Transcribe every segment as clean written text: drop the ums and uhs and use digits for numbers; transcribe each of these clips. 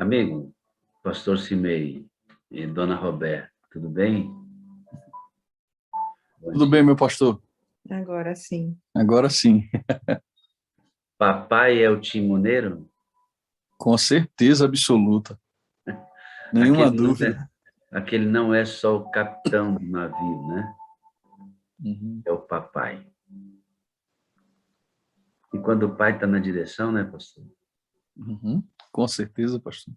Amigo, pastor Cimei e dona Roberta, tudo bem? Tudo bem, meu pastor? Agora sim. Agora sim. Papai é o timoneiro? Com certeza absoluta. Nenhuma dúvida. Aquele não é só o capitão do navio, né? Uhum. É o papai. E quando o pai está na direção, né, pastor? Uhum. Com certeza, pastor.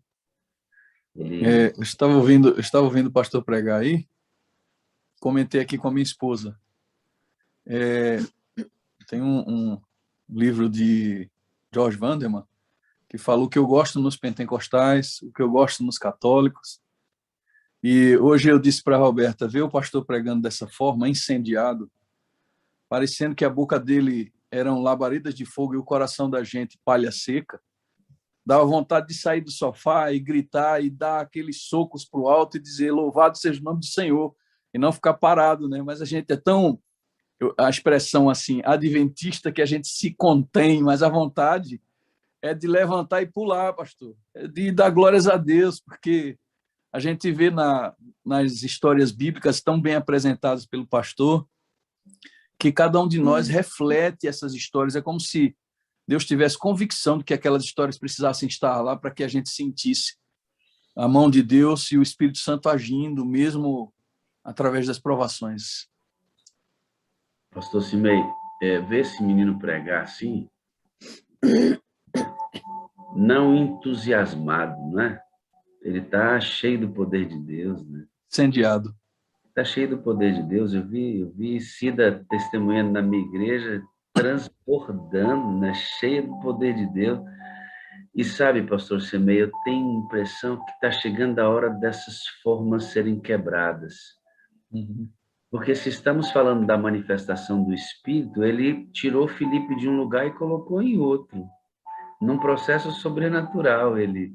Ele... Eu estava ouvindo o pastor pregar aí, comentei aqui com a minha esposa. Tem um livro de George Vanderman que fala o que eu gosto nos pentecostais, o que eu gosto nos católicos. E hoje eu disse para a Roberta, ver o pastor pregando dessa forma, incendiado, parecendo que a boca dele eram labaredas de fogo e o coração da gente palha seca, dava vontade de sair do sofá e gritar e dar aqueles socos para o alto e dizer louvado seja o nome do Senhor, e não ficar parado, né? Mas a gente é tão, a expressão assim, adventista, que a gente se contém, mas a vontade é de levantar e pular, pastor, é de dar glórias a Deus, porque a gente vê nas histórias bíblicas tão bem apresentadas pelo pastor, que cada um de nós reflete essas histórias. É como se Deus tivesse convicção de que aquelas histórias precisassem estar lá para que a gente sentisse a mão de Deus e o Espírito Santo agindo, mesmo através das provações. Pastor Cimei, ver esse menino pregar assim, não entusiasmado, né? Ele está cheio do poder de Deus, né? Incendiado. Está cheio do poder de Deus. Eu vi Cida testemunhando na minha igreja, transbordando, né? Cheia do poder de Deus. E sabe, pastor Semei, eu tenho a impressão que está chegando a hora dessas formas serem quebradas. Uhum. Porque se estamos falando da manifestação do Espírito, ele tirou Filipe de um lugar e colocou em outro, num processo sobrenatural. Ele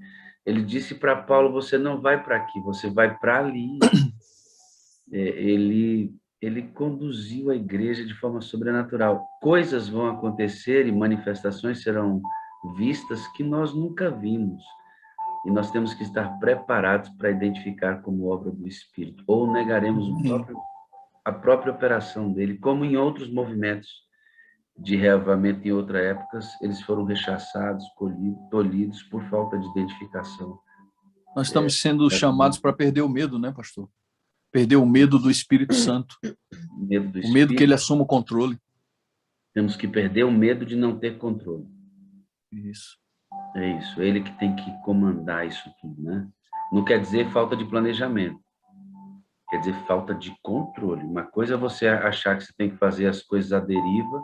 disse para Paulo, você não vai para aqui, você vai para ali. Ele conduziu a igreja de forma sobrenatural. Coisas vão acontecer e manifestações serão vistas que nós nunca vimos. E nós temos que estar preparados para identificar como obra do Espírito. Ou negaremos a própria operação dele, como em outros movimentos de reavivamento em outras épocas, eles foram rechaçados, tolhidos por falta de identificação. Nós estamos sendo chamados para perder o medo, né, pastor? Perder o medo do Espírito Santo. Medo do o medo que Espírito. ele assuma o controle. Temos que perder o medo de não ter controle. Isso. É isso, ele que tem que comandar isso tudo, né? Não quer dizer falta de planejamento, quer dizer falta de controle. Uma coisa é você achar que você tem que fazer as coisas à deriva,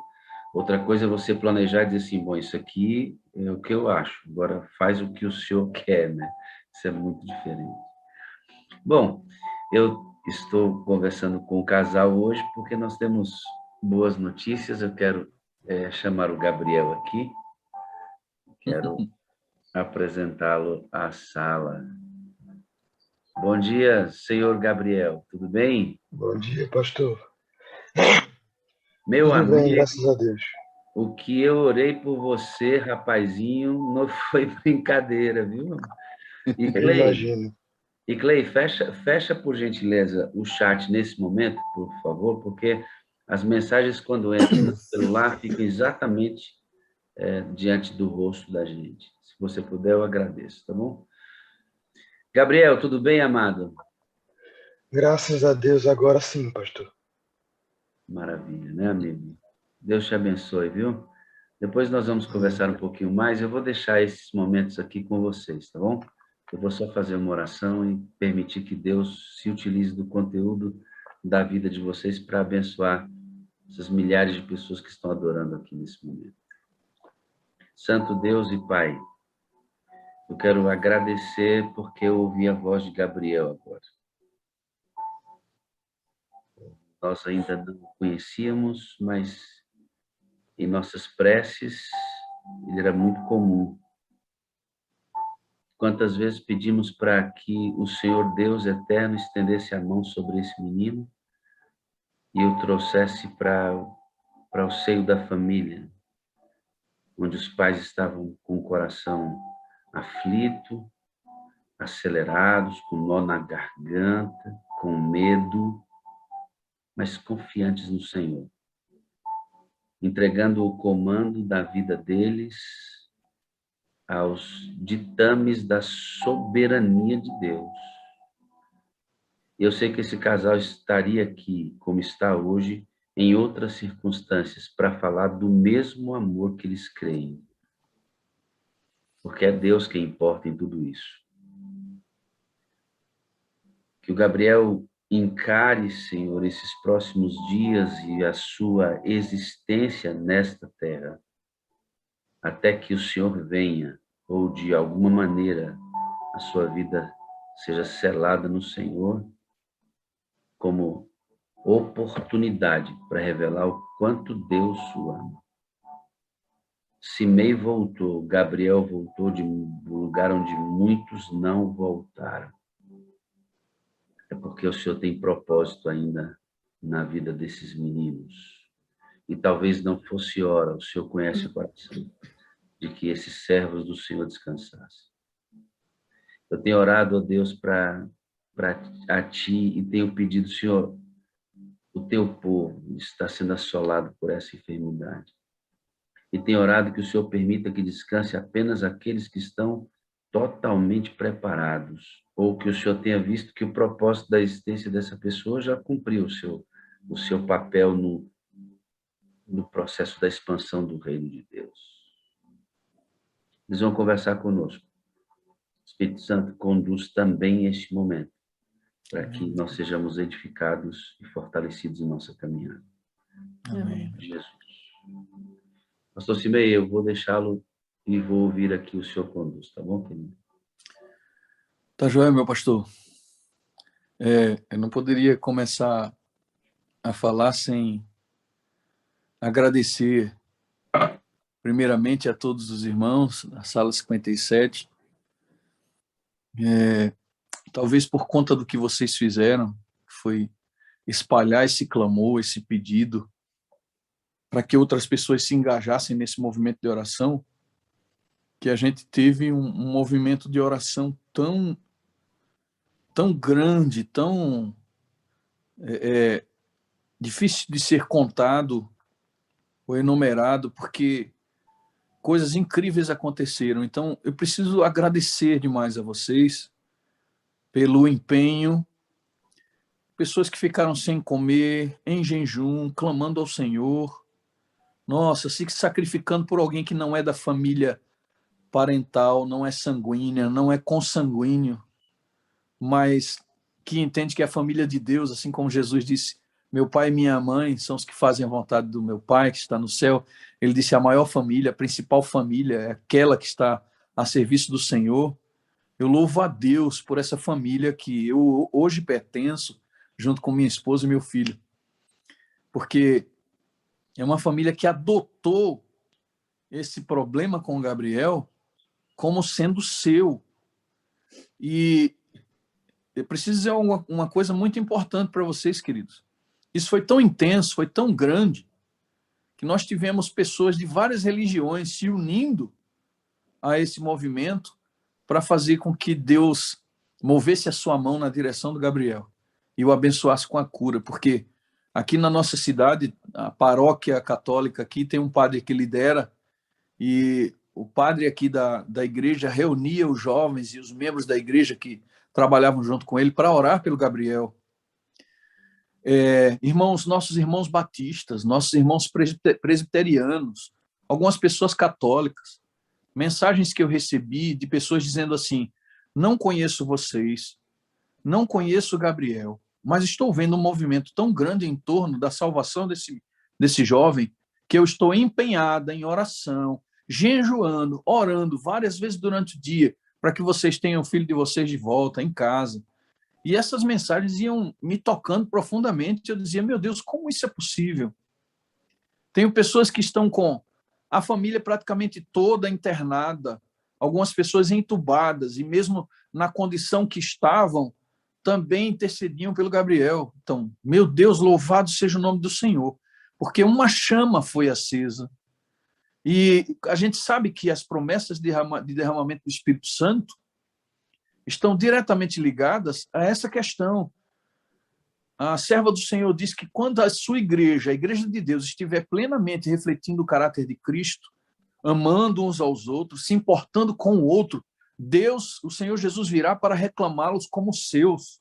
outra coisa é você planejar e dizer assim, bom, isso aqui é o que eu acho, agora faz o que o senhor quer, né? Isso é muito diferente. Bom, eu estou conversando com o casal hoje porque nós temos boas notícias. Eu quero chamar o Gabriel aqui, quero apresentá-lo à sala. Bom dia, senhor Gabriel, tudo bem? Bom dia, pastor. Meu Tudo amigo, bem, graças a Deus. o que eu orei por você, rapazinho, não foi brincadeira, viu? Eu imagino. E Clay, fecha por gentileza o chat nesse momento, por favor, porque as mensagens quando entram no celular ficam exatamente diante do rosto da gente. Se você puder, eu agradeço, tá bom? Gabriel, tudo bem, amado? Graças a Deus, agora sim, pastor. Maravilha, né, amigo? Deus te abençoe, viu? Depois nós vamos conversar um pouquinho mais. Eu vou deixar esses momentos aqui com vocês, tá bom? Eu vou só fazer uma oração e permitir que Deus se utilize do conteúdo da vida de vocês para abençoar essas milhares de pessoas que estão adorando aqui nesse momento. Santo Deus e Pai, eu quero agradecer porque eu ouvi a voz de Gabriel agora. Nós ainda não o conhecíamos, mas em nossas preces ele era muito comum. Quantas vezes pedimos para que o Senhor Deus eterno estendesse a mão sobre esse menino e o trouxesse para o seio da família, onde os pais estavam com o coração aflito, acelerados, com nó na garganta, com medo, mas confiantes no Senhor, entregando o comando da vida deles aos ditames da soberania de Deus. Eu sei que esse casal estaria aqui, como está hoje, em outras circunstâncias, para falar do mesmo amor que eles creem. Porque é Deus quem importa em tudo isso. Que o Gabriel encare, Senhor, esses próximos dias e a sua existência nesta terra, até que o Senhor venha, ou de alguma maneira a sua vida seja selada no Senhor, como oportunidade para revelar o quanto Deus o ama. Simei voltou, Gabriel voltou de um lugar onde muitos não voltaram. É porque o Senhor tem propósito ainda na vida desses meninos. E talvez não fosse hora, o Senhor conhece o coração, de que esses servos do Senhor descansassem. Eu tenho orado a Deus a Ti e tenho pedido, Senhor, o Teu povo está sendo assolado por essa enfermidade. E tenho orado que o Senhor permita que descanse apenas aqueles que estão totalmente preparados, ou que o Senhor tenha visto que o propósito da existência dessa pessoa já cumpriu o seu papel no processo da expansão do reino de Deus. Eles vão conversar conosco. O Espírito Santo conduz também este momento, para que nós sejamos edificados e fortalecidos em nossa caminhada. Amém. Jesus. Pastor Simei, eu vou deixá-lo e vou ouvir aqui o senhor conduz, tá bom, querido? Tá joia, meu pastor. Eu não poderia começar a falar sem agradecer, primeiramente, a todos os irmãos da Sala 57. Talvez por conta do que vocês fizeram, foi espalhar esse clamor, esse pedido, para que outras pessoas se engajassem nesse movimento de oração, que a gente teve um movimento de oração tão grande, tão difícil de ser contado ou enumerado, porque coisas incríveis aconteceram. Então, eu preciso agradecer demais a vocês pelo empenho, pessoas que ficaram sem comer, em jejum, clamando ao Senhor, nossa, se sacrificando por alguém que não é da família parental, não é sanguínea, não é consanguíneo, mas que entende que é a família de Deus, assim como Jesus disse, meu pai e minha mãe são os que fazem a vontade do meu pai, que está no céu. Ele disse, a maior família, a principal família é aquela que está a serviço do Senhor. Eu louvo a Deus por essa família que eu hoje pertenço, junto com minha esposa e meu filho, porque é uma família que adotou esse problema com o Gabriel como sendo seu. E eu preciso dizer uma coisa muito importante para vocês, queridos. Isso foi tão intenso, foi tão grande, que nós tivemos pessoas de várias religiões se unindo a esse movimento para fazer com que Deus movesse a sua mão na direção do Gabriel e o abençoasse com a cura, porque aqui na nossa cidade, a paróquia católica aqui tem um padre que lidera, e o padre aqui da igreja reunia os jovens e os membros da igreja que trabalhavam junto com ele para orar pelo Gabriel. Irmãos, nossos irmãos batistas, nossos irmãos presbiterianos, algumas pessoas católicas, mensagens que eu recebi de pessoas dizendo assim, não conheço vocês, não conheço o Gabriel, mas estou vendo um movimento tão grande em torno da salvação desse jovem, que eu estou empenhada em oração, jejuando, orando várias vezes durante o dia, para que vocês tenham o filho de vocês de volta em casa. E essas mensagens iam me tocando profundamente. Eu dizia, meu Deus, como isso é possível? Tenho pessoas que estão com a família praticamente toda internada, algumas pessoas entubadas, e mesmo na condição que estavam, também intercediam pelo Gabriel. Então, meu Deus, louvado seja o nome do Senhor, porque uma chama foi acesa. E a gente sabe que as promessas de derramamento do Espírito Santo, estão diretamente ligadas a essa questão. A serva do Senhor diz que quando a sua igreja, a igreja de Deus, estiver plenamente refletindo o caráter de Cristo, amando uns aos outros, se importando com o outro, Deus, o Senhor Jesus, virá para reclamá-los como seus.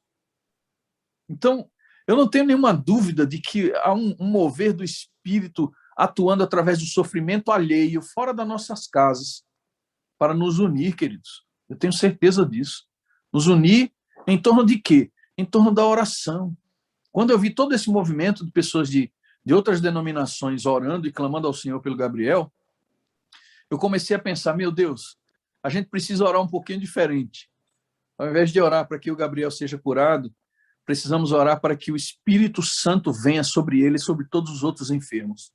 Então, eu não tenho nenhuma dúvida de que há um mover do Espírito atuando através do sofrimento alheio, fora das nossas casas, para nos unir, queridos. Eu tenho certeza disso. Nos unir em torno de quê? Em torno da oração. Quando eu vi todo esse movimento de pessoas de outras denominações orando e clamando ao Senhor pelo Gabriel, eu comecei a pensar, meu Deus, a gente precisa orar um pouquinho diferente. Ao invés de orar para que o Gabriel seja curado, precisamos orar para que o Espírito Santo venha sobre ele e sobre todos os outros enfermos.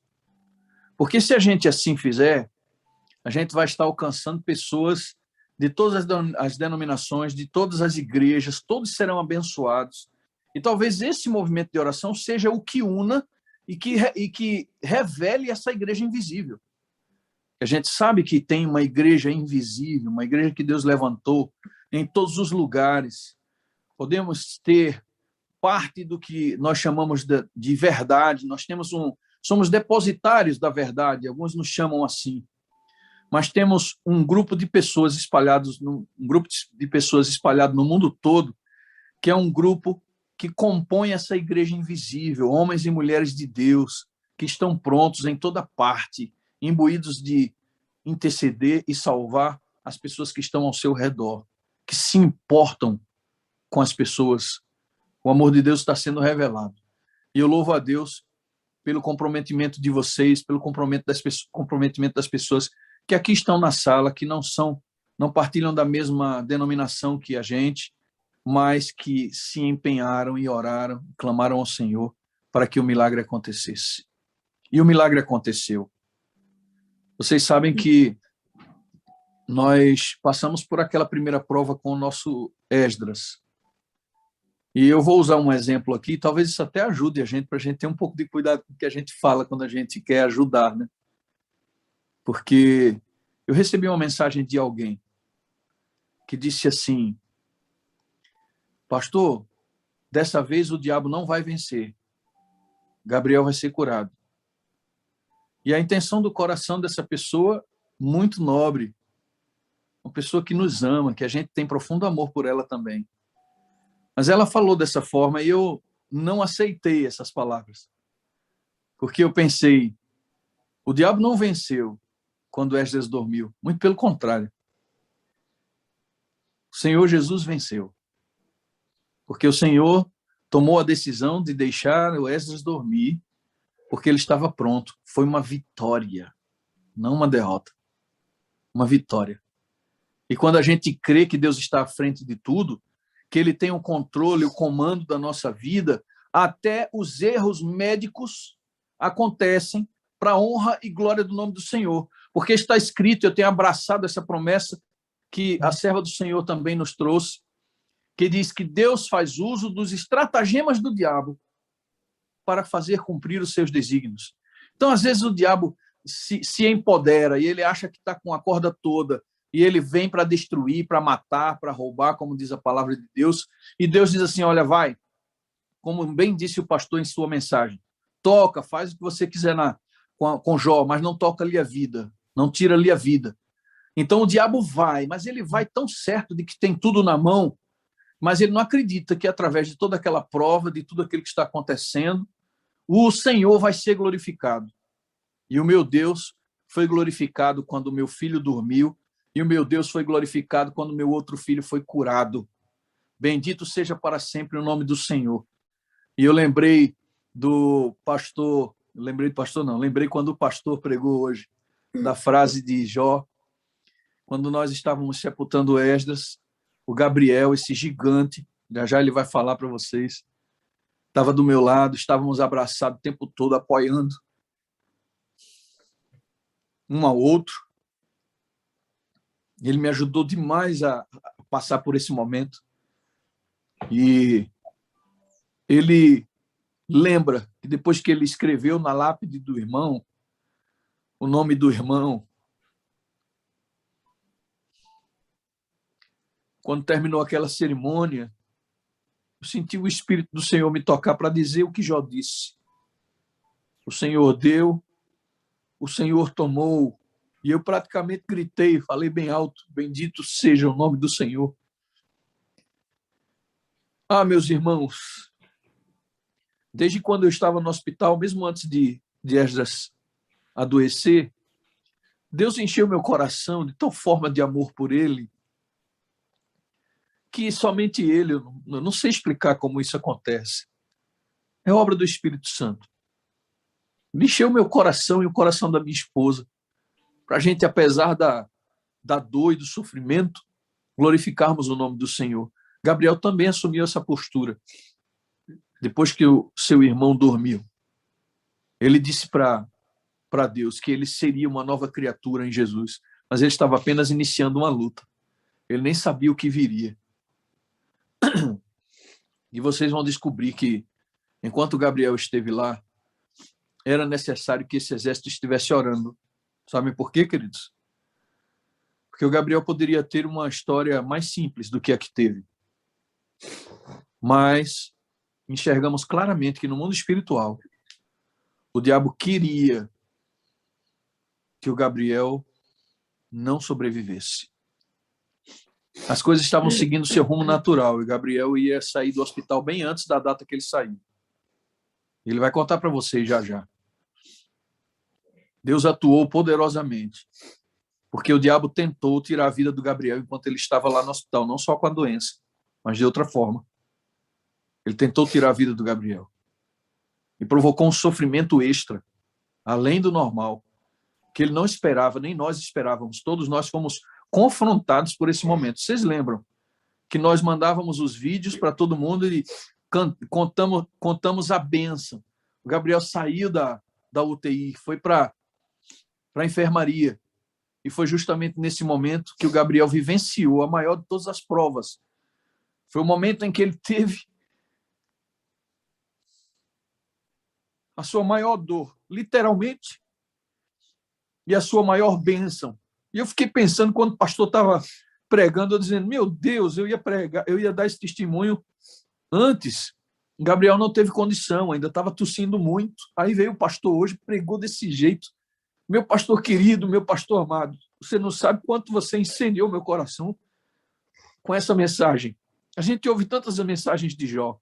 Porque se a gente assim fizer, a gente vai estar alcançando pessoas de todas as denominações, de todas as igrejas, todos serão abençoados. E talvez esse movimento de oração seja o que una e que revele essa igreja invisível. A gente sabe que tem uma igreja invisível, uma igreja que Deus levantou em todos os lugares. Podemos ter parte do que nós chamamos de verdade, somos depositários da verdade, alguns nos chamam assim. Mas temos um grupo de pessoas espalhado no mundo todo, que é um grupo que compõe essa igreja invisível, homens e mulheres de Deus, que estão prontos em toda parte, imbuídos de interceder e salvar as pessoas que estão ao seu redor, que se importam com as pessoas. O amor de Deus está sendo revelado. E eu louvo a Deus pelo comprometimento de vocês, pelo comprometimento das pessoas que aqui estão na sala, que não partilham da mesma denominação que a gente, mas que se empenharam e oraram, clamaram ao Senhor para que o milagre acontecesse. E o milagre aconteceu. Vocês sabem que nós passamos por aquela primeira prova com o nosso Esdras. E eu vou usar um exemplo aqui, talvez isso até ajude a gente, para a gente ter um pouco de cuidado com o que a gente fala quando a gente quer ajudar, né? Porque eu recebi uma mensagem de alguém que disse assim: pastor, dessa vez o diabo não vai vencer. Gabriel vai ser curado. E a intenção do coração dessa pessoa, muito nobre, uma pessoa que nos ama, que a gente tem profundo amor por ela também. Mas ela falou dessa forma e eu não aceitei essas palavras. Porque eu pensei, o diabo não venceu quando Esdras dormiu. Muito pelo contrário. O Senhor Jesus venceu. Porque o Senhor tomou a decisão de deixar o Esdras dormir, porque ele estava pronto. Foi uma vitória, não uma derrota. Uma vitória. E quando a gente crê que Deus está à frente de tudo, que ele tem o controle, o comando da nossa vida, até os erros médicos acontecem para a honra e glória do nome do Senhor. Porque está escrito, eu tenho abraçado essa promessa que a serva do Senhor também nos trouxe, que diz que Deus faz uso dos estratagemas do diabo para fazer cumprir os seus desígnios. Então, às vezes, o diabo se empodera e ele acha que está com a corda toda e ele vem para destruir, para matar, para roubar, como diz a palavra de Deus. E Deus diz assim, olha, vai, como bem disse o pastor em sua mensagem, toca, faz o que você quiser com Jó, mas não toca-lhe a vida, não tira-lhe a vida. Então, o diabo vai, mas ele vai tão certo de que tem tudo na mão, mas ele não acredita que através de toda aquela prova, de tudo aquilo que está acontecendo, o Senhor vai ser glorificado. E o meu Deus foi glorificado quando o meu filho dormiu, e o meu Deus foi glorificado quando o meu outro filho foi curado. Bendito seja para sempre o nome do Senhor. E eu lembrei quando o pastor pregou hoje, da frase de Jó, quando nós estávamos sepultando Esdras, o Gabriel, esse gigante, já ele vai falar para vocês, estava do meu lado, estávamos abraçados o tempo todo, apoiando um ao outro. Ele me ajudou demais a passar por esse momento. E ele lembra que depois que ele escreveu na lápide do irmão, o nome do irmão, quando terminou aquela cerimônia, eu senti o Espírito do Senhor me tocar para dizer o que Jó disse. O Senhor deu, o Senhor tomou, e eu praticamente gritei, falei bem alto, bendito seja o nome do Senhor. Ah, meus irmãos, desde quando eu estava no hospital, mesmo antes de Esdras adoecer, Deus encheu meu coração de tal forma de amor por ele, que somente ele, eu não sei explicar como isso acontece. É obra do Espírito Santo. Me encheu meu coração e o coração da minha esposa, para a gente, apesar da dor e do sofrimento, glorificarmos o nome do Senhor. Gabriel também assumiu essa postura. Depois que o seu irmão dormiu, ele disse para Deus que ele seria uma nova criatura em Jesus, mas ele estava apenas iniciando uma luta. Ele nem sabia o que viria. E vocês vão descobrir que, enquanto Gabriel esteve lá, era necessário que esse exército estivesse orando. Sabem por quê, queridos? Porque o Gabriel poderia ter uma história mais simples do que a que teve. Mas enxergamos claramente que no mundo espiritual, o diabo queria que o Gabriel não sobrevivesse. As coisas estavam seguindo seu rumo natural e Gabriel ia sair do hospital bem antes da data que ele saiu. Ele vai contar para vocês já já. Deus atuou poderosamente, porque o diabo tentou tirar a vida do Gabriel enquanto ele estava lá no hospital, não só com a doença, mas de outra forma. Ele tentou tirar a vida do Gabriel e provocou um sofrimento extra, além do normal, que ele não esperava, nem nós esperávamos. Todos nós fomos confrontados por esse momento. Vocês lembram que nós mandávamos os vídeos para todo mundo e contamos a bênção. O Gabriel saiu da UTI, foi para a enfermaria. E foi justamente nesse momento que o Gabriel vivenciou a maior de todas as provas. Foi o momento em que ele teve a sua maior dor, literalmente, e a sua maior bênção. E eu fiquei pensando, quando o pastor estava pregando, eu dizendo, meu Deus, eu ia pregar, eu ia dar esse testemunho antes. Gabriel não teve condição, ainda estava tossindo muito. Aí veio o pastor hoje, pregou desse jeito. Meu pastor querido, meu pastor amado, você não sabe quanto você incendiou meu coração com essa mensagem. A gente ouve tantas mensagens de Jó,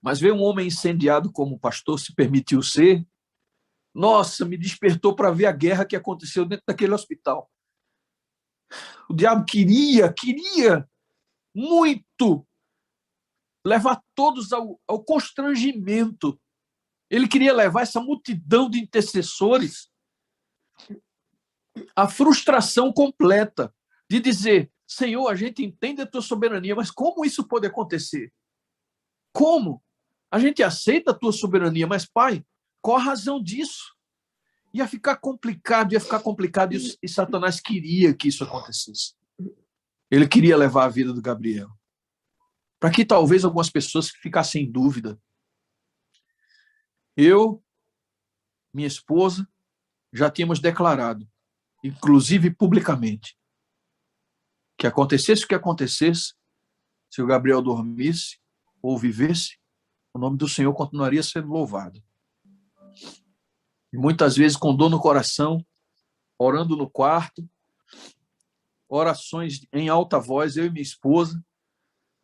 mas ver um homem incendiado como o pastor se permitiu ser, nossa, me despertou para ver a guerra que aconteceu dentro daquele hospital. O diabo queria muito levar todos ao constrangimento. Ele queria levar essa multidão de intercessores à frustração completa de dizer, Senhor, a gente entende a tua soberania, mas como isso pode acontecer? Como? A gente aceita a tua soberania, mas, Pai, qual a razão disso? Ia ficar complicado, e Satanás queria que isso acontecesse. Ele queria levar a vida do Gabriel. Para que talvez algumas pessoas ficassem em dúvida. Eu, minha esposa, já tínhamos declarado, inclusive publicamente, que acontecesse o que acontecesse, se o Gabriel dormisse ou vivesse, o nome do Senhor continuaria sendo louvado. E muitas vezes com dor no coração, orando no quarto, orações em alta voz, eu e minha esposa,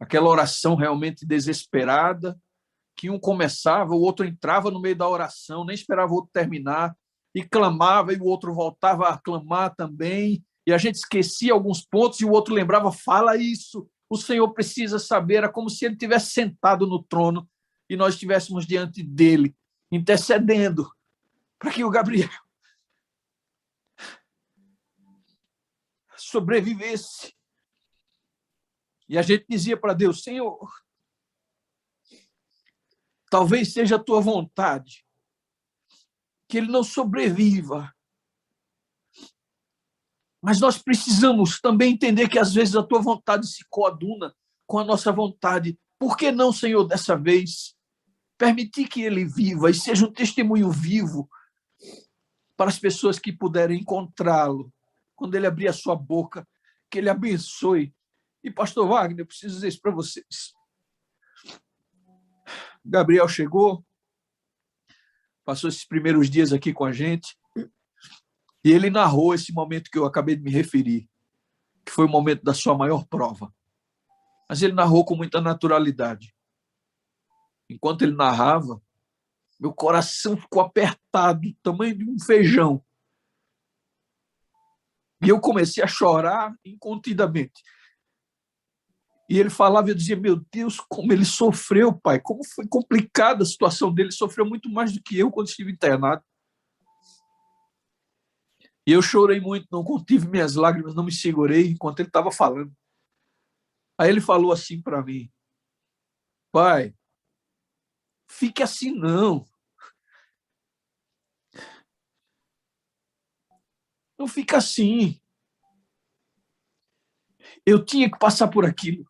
aquela oração realmente desesperada, que um começava, o outro entrava no meio da oração, nem esperava o outro terminar, e clamava, e o outro voltava a clamar também, e a gente esquecia alguns pontos, e o outro lembrava, fala isso, o Senhor precisa saber, era como se ele tivesse sentado no trono, e nós estivéssemos diante dele, intercedendo, para que o Gabriel sobrevivesse. E a gente dizia para Deus, Senhor, talvez seja a tua vontade que ele não sobreviva. Mas nós precisamos também entender que às vezes a tua vontade se coaduna com a nossa vontade. Por que não, Senhor, dessa vez, permitir que ele viva e seja um testemunho vivo para as pessoas que puderem encontrá-lo, quando ele abrir a sua boca, que ele abençoe E, pastor Wagner, eu preciso dizer isso para vocês. Gabriel chegou, passou esses primeiros dias aqui com a gente, e ele narrou esse momento que eu acabei de me referir, que foi o momento da sua maior prova. Mas ele narrou com muita naturalidade. Enquanto ele narrava, meu coração ficou apertado, do tamanho de um feijão. E eu comecei a chorar incontidamente. E ele falava e eu dizia, meu Deus, como ele sofreu, pai, como foi complicada a situação dele, sofreu muito mais do que eu quando estive internado. E eu chorei muito, não contive minhas lágrimas, não me segurei enquanto ele estava falando. Aí ele falou assim para mim, pai, fique assim não. Não fica assim. Eu tinha que passar por aquilo.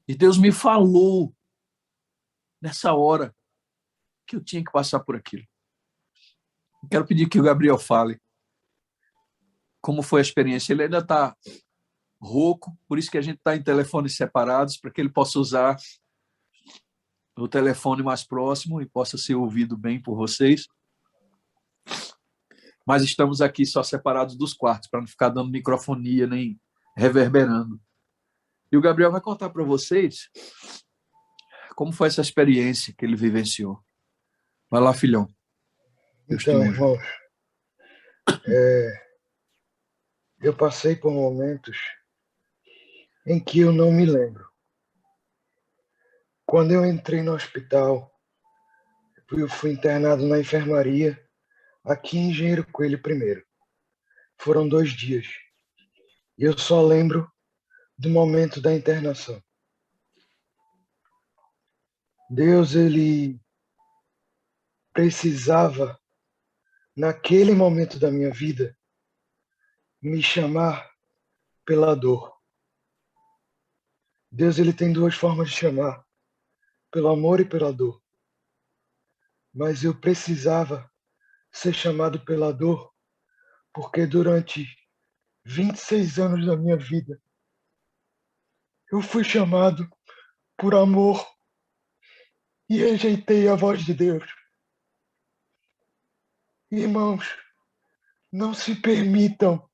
E Deus me falou nessa hora que eu tinha que passar por aquilo. Quero pedir que o Gabriel fale como foi a experiência. Ele ainda está rouco, por isso que a gente está em telefones separados, para que ele possa usar o telefone mais próximo e possa ser ouvido bem por vocês. Mas estamos aqui só separados dos quartos, para não ficar dando microfonia nem reverberando. E o Gabriel vai contar para vocês como foi essa experiência que ele vivenciou. Vai lá, filhão. Então, irmãos, eu passei por momentos em que eu não me lembro. Quando eu entrei no hospital, eu fui internado na enfermaria, aqui em Engenheiro Coelho primeiro. Foram 2 dias. E eu só lembro do momento da internação. Deus, ele precisava, naquele momento da minha vida, me chamar pela dor. Deus, ele tem 2 formas de chamar, pelo amor e pela dor. Mas eu precisava ser chamado pela dor, porque durante 26 anos da minha vida, eu fui chamado por amor e rejeitei a voz de Deus. Irmãos, não se permitam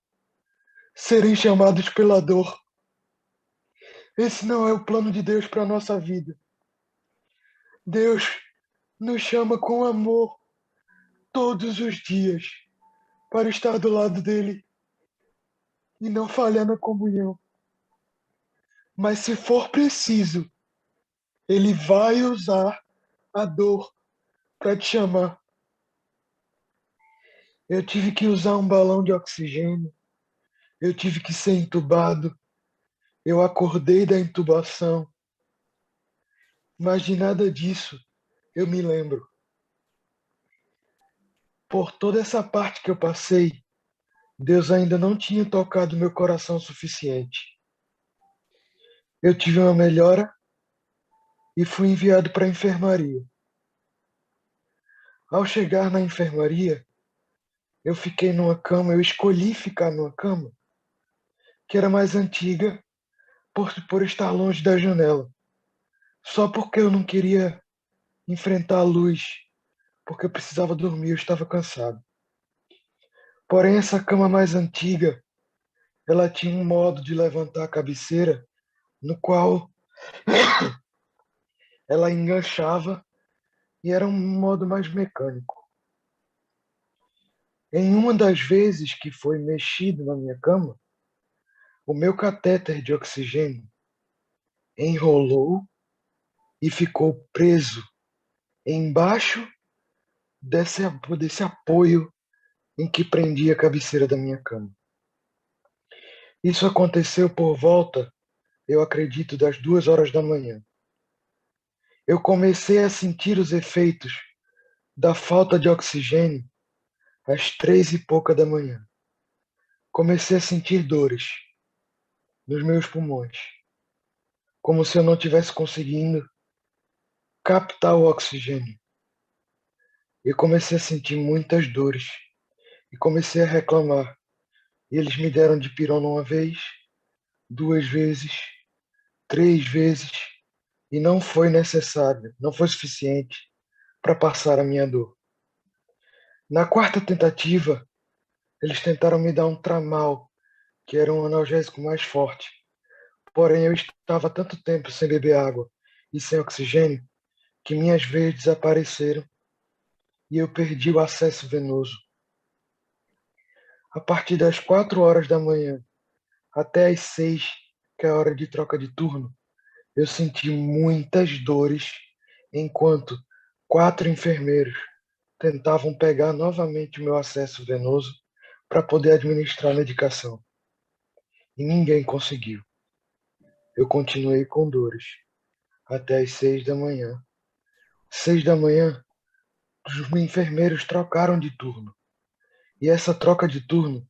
serem chamados pela dor. Esse não é o plano de Deus para a nossa vida. Deus nos chama com amor todos os dias para estar do lado dele e não falhar na comunhão. Mas se for preciso, ele vai usar a dor para te chamar. Eu tive que usar um balão de oxigênio, eu tive que ser entubado, eu acordei da intubação, mas de nada disso eu me lembro. Por toda essa parte que eu passei, Deus ainda não tinha tocado meu coração o suficiente. Eu tive uma melhora e fui enviado para a enfermaria. Ao chegar na enfermaria, eu fiquei numa cama, eu escolhi ficar numa cama que era mais antiga por estar longe da janela. Só porque eu não queria enfrentar a luz, porque eu precisava dormir, eu estava cansado. Porém, essa cama mais antiga, ela tinha um modo de levantar a cabeceira, no qual ela enganchava e era um modo mais mecânico. Em uma das vezes que foi mexido na minha cama, o meu catéter de oxigênio enrolou e ficou preso embaixo desse apoio em que prendia a cabeceira da minha cama. Isso aconteceu por volta, eu acredito, das 2 horas da manhã. Eu comecei a sentir os efeitos da falta de oxigênio às 3 e pouca da manhã. Comecei a sentir dores nos meus pulmões, como se eu não estivesse conseguindo captar o oxigênio. Eu comecei a sentir muitas dores e comecei a reclamar E eles me deram dipirona uma vez, 2 vezes, 3 vezes, e não foi necessário, não foi suficiente para passar a minha dor. Na quarta tentativa, eles tentaram me dar um tramal, que era um analgésico mais forte. Porém, eu estava tanto tempo sem beber água e sem oxigênio que minhas veias desapareceram e eu perdi o acesso venoso. A partir das 4 horas da manhã até as 6, que é a hora de troca de turno, eu senti muitas dores enquanto 4 enfermeiros tentavam pegar novamente o meu acesso venoso para poder administrar a medicação. E ninguém conseguiu. Eu continuei com dores até as 6 da manhã. 6 da manhã, os enfermeiros trocaram de turno. E essa troca de turno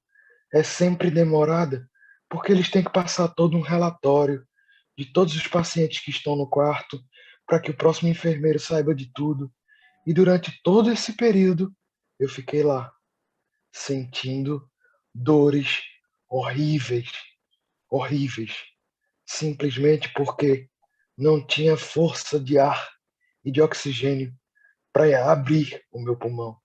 é sempre demorada porque eles têm que passar todo um relatório de todos os pacientes que estão no quarto para que o próximo enfermeiro saiba de tudo. E durante todo esse período, eu fiquei lá, sentindo dores horríveis, horríveis, simplesmente porque não tinha força de ar e de oxigênio para abrir o meu pulmão.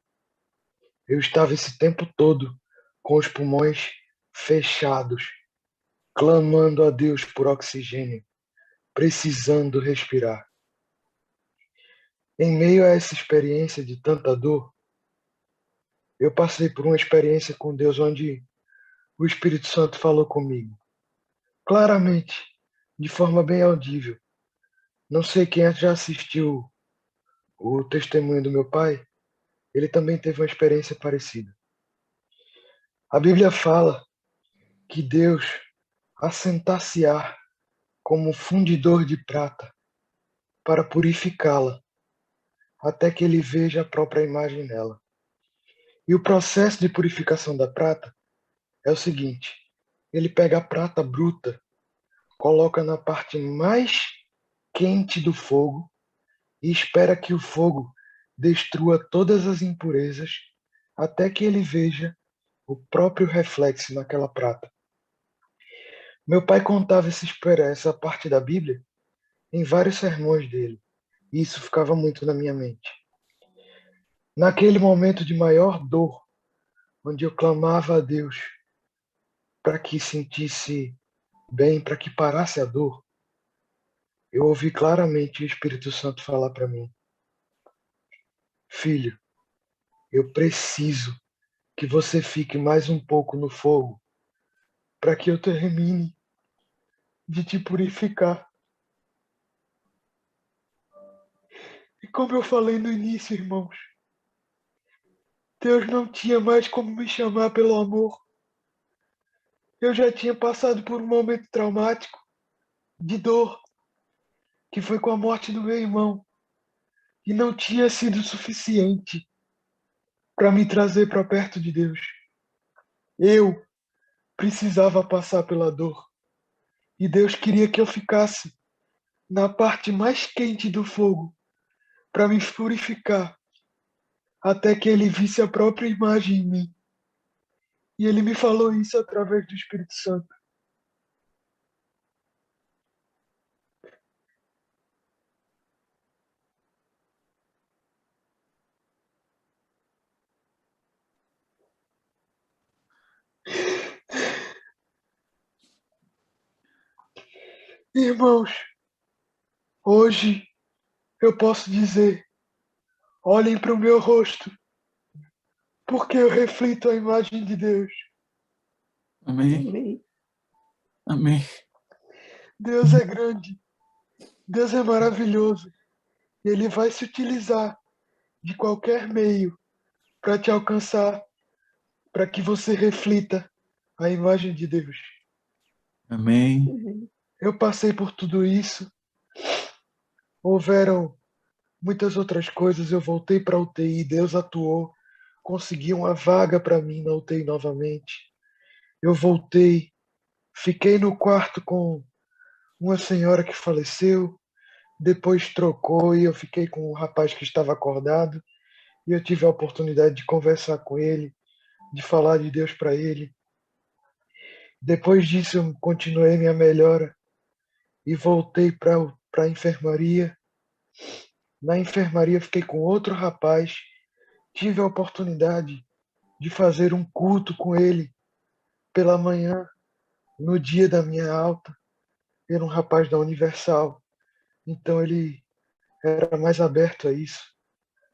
Eu estava esse tempo todo com os pulmões fechados, clamando a Deus por oxigênio, precisando respirar. Em meio a essa experiência de tanta dor, eu passei por uma experiência com Deus onde o Espírito Santo falou comigo, claramente, de forma bem audível. Não sei quem já assistiu o testemunho do meu pai, ele também teve uma experiência parecida. A Bíblia fala que Deus assenta-se-á como fundidor de prata para purificá-la, até que ele veja a própria imagem nela. E o processo de purificação da prata é o seguinte: ele pega a prata bruta, coloca na parte mais quente do fogo e espera que o fogo destrua todas as impurezas até que ele veja o próprio reflexo naquela prata. Meu pai contava essa parte da Bíblia em vários sermões dele, e isso ficava muito na minha mente. Naquele momento de maior dor, onde eu clamava a Deus para que sentisse bem, para que parasse a dor, eu ouvi claramente o Espírito Santo falar para mim: Filho, eu preciso que você fique mais um pouco no fogo para que eu termine de te purificar. E como eu falei no início, irmãos, Deus não tinha mais como me chamar pelo amor. Eu já tinha passado por um momento traumático, de dor, que foi com a morte do meu irmão, e não tinha sido suficiente para me trazer para perto de Deus. Eu precisava passar pela dor, e Deus queria que eu ficasse na parte mais quente do fogo para me purificar, até que ele visse a própria imagem em mim. E ele me falou isso através do Espírito Santo. Irmãos, hoje eu posso dizer: olhem para o meu rosto, porque eu reflito a imagem de Deus. Amém. Amém. Amém. Deus é grande, Deus é maravilhoso, e Ele vai se utilizar de qualquer meio para te alcançar, para que você reflita a imagem de Deus. Amém. Amém. Eu passei por tudo isso, houveram muitas outras coisas, eu voltei para a UTI, Deus atuou, consegui uma vaga para mim na UTI novamente. Eu voltei, fiquei no quarto com uma senhora que faleceu, depois trocou e eu fiquei com um rapaz que estava acordado e eu tive a oportunidade de conversar com ele, de falar de Deus para ele. Depois disso, eu continuei minha melhora e voltei para a enfermaria. Na enfermaria, fiquei com outro rapaz. Tive a oportunidade de fazer um culto com ele pela manhã, no dia da minha alta. Era um rapaz da Universal, então ele era mais aberto a isso.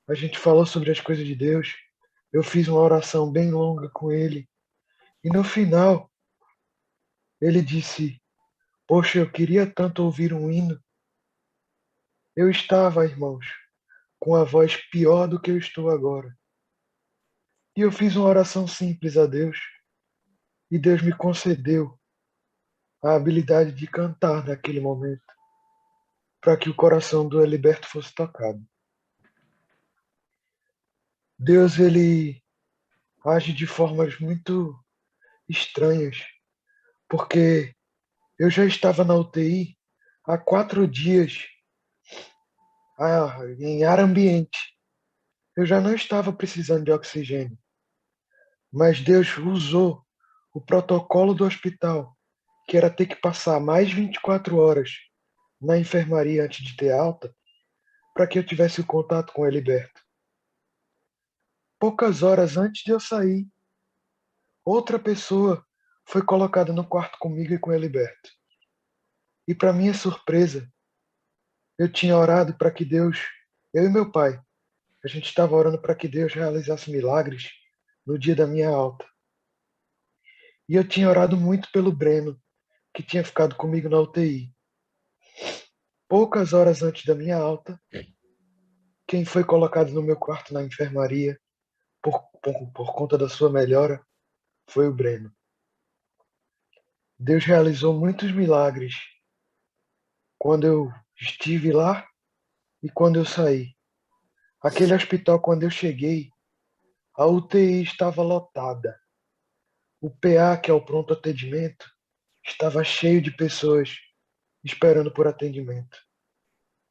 A gente falou sobre as coisas de Deus. Eu fiz uma oração bem longa com ele. E no final, ele disse: Poxa, eu queria tanto ouvir um hino. Eu estava, irmãos, com a voz pior do que eu estou agora. E eu fiz uma oração simples a Deus. E Deus me concedeu a habilidade de cantar naquele momento, para que o coração do Heliberto fosse tocado. Deus, ele age de formas muito estranhas, porque eu já estava na UTI há 4 dias, em ar ambiente. Eu já não estava precisando de oxigênio, mas Deus usou o protocolo do hospital, que era ter que passar mais 24 horas na enfermaria antes de ter alta, para que eu tivesse o contato com o Heliberto. Poucas horas antes de eu sair, outra pessoa foi colocada no quarto comigo e com o Heliberto. E para minha surpresa, eu tinha orado para que Deus, eu e meu pai, a gente estava orando para que Deus realizasse milagres no dia da minha alta. E eu tinha orado muito pelo Breno, que tinha ficado comigo na UTI. Poucas horas antes da minha alta, quem foi colocado no meu quarto na enfermaria, por conta da sua melhora, foi o Breno. Deus realizou muitos milagres quando eu estive lá e quando eu saí. Aquele hospital, quando eu cheguei, a UTI estava lotada. O PA, que é o pronto atendimento, estava cheio de pessoas esperando por atendimento.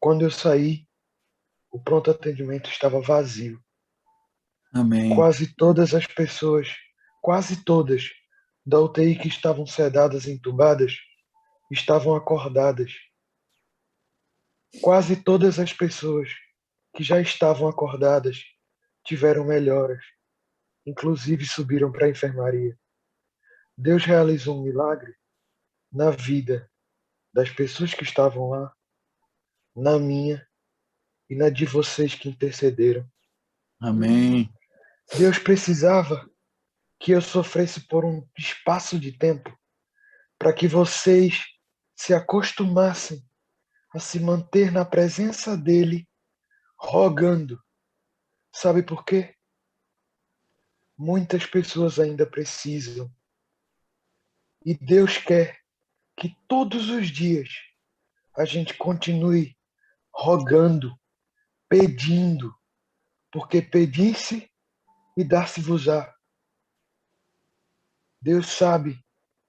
Quando eu saí, o pronto atendimento estava vazio. Amém. Quase todas as pessoas, quase todas, da UTI que estavam sedadas e entubadas, estavam acordadas. Quase todas as pessoas que já estavam acordadas tiveram melhoras, inclusive subiram para a enfermaria. Deus realizou um milagre na vida das pessoas que estavam lá, na minha e na de vocês que intercederam. Amém. Deus precisava que eu sofresse por um espaço de tempo para que vocês se acostumassem a se manter na presença dele, rogando. Sabe por quê? Muitas pessoas ainda precisam. E Deus quer que todos os dias a gente continue rogando, pedindo, porque pedisse e dar-se-vos-á. Deus sabe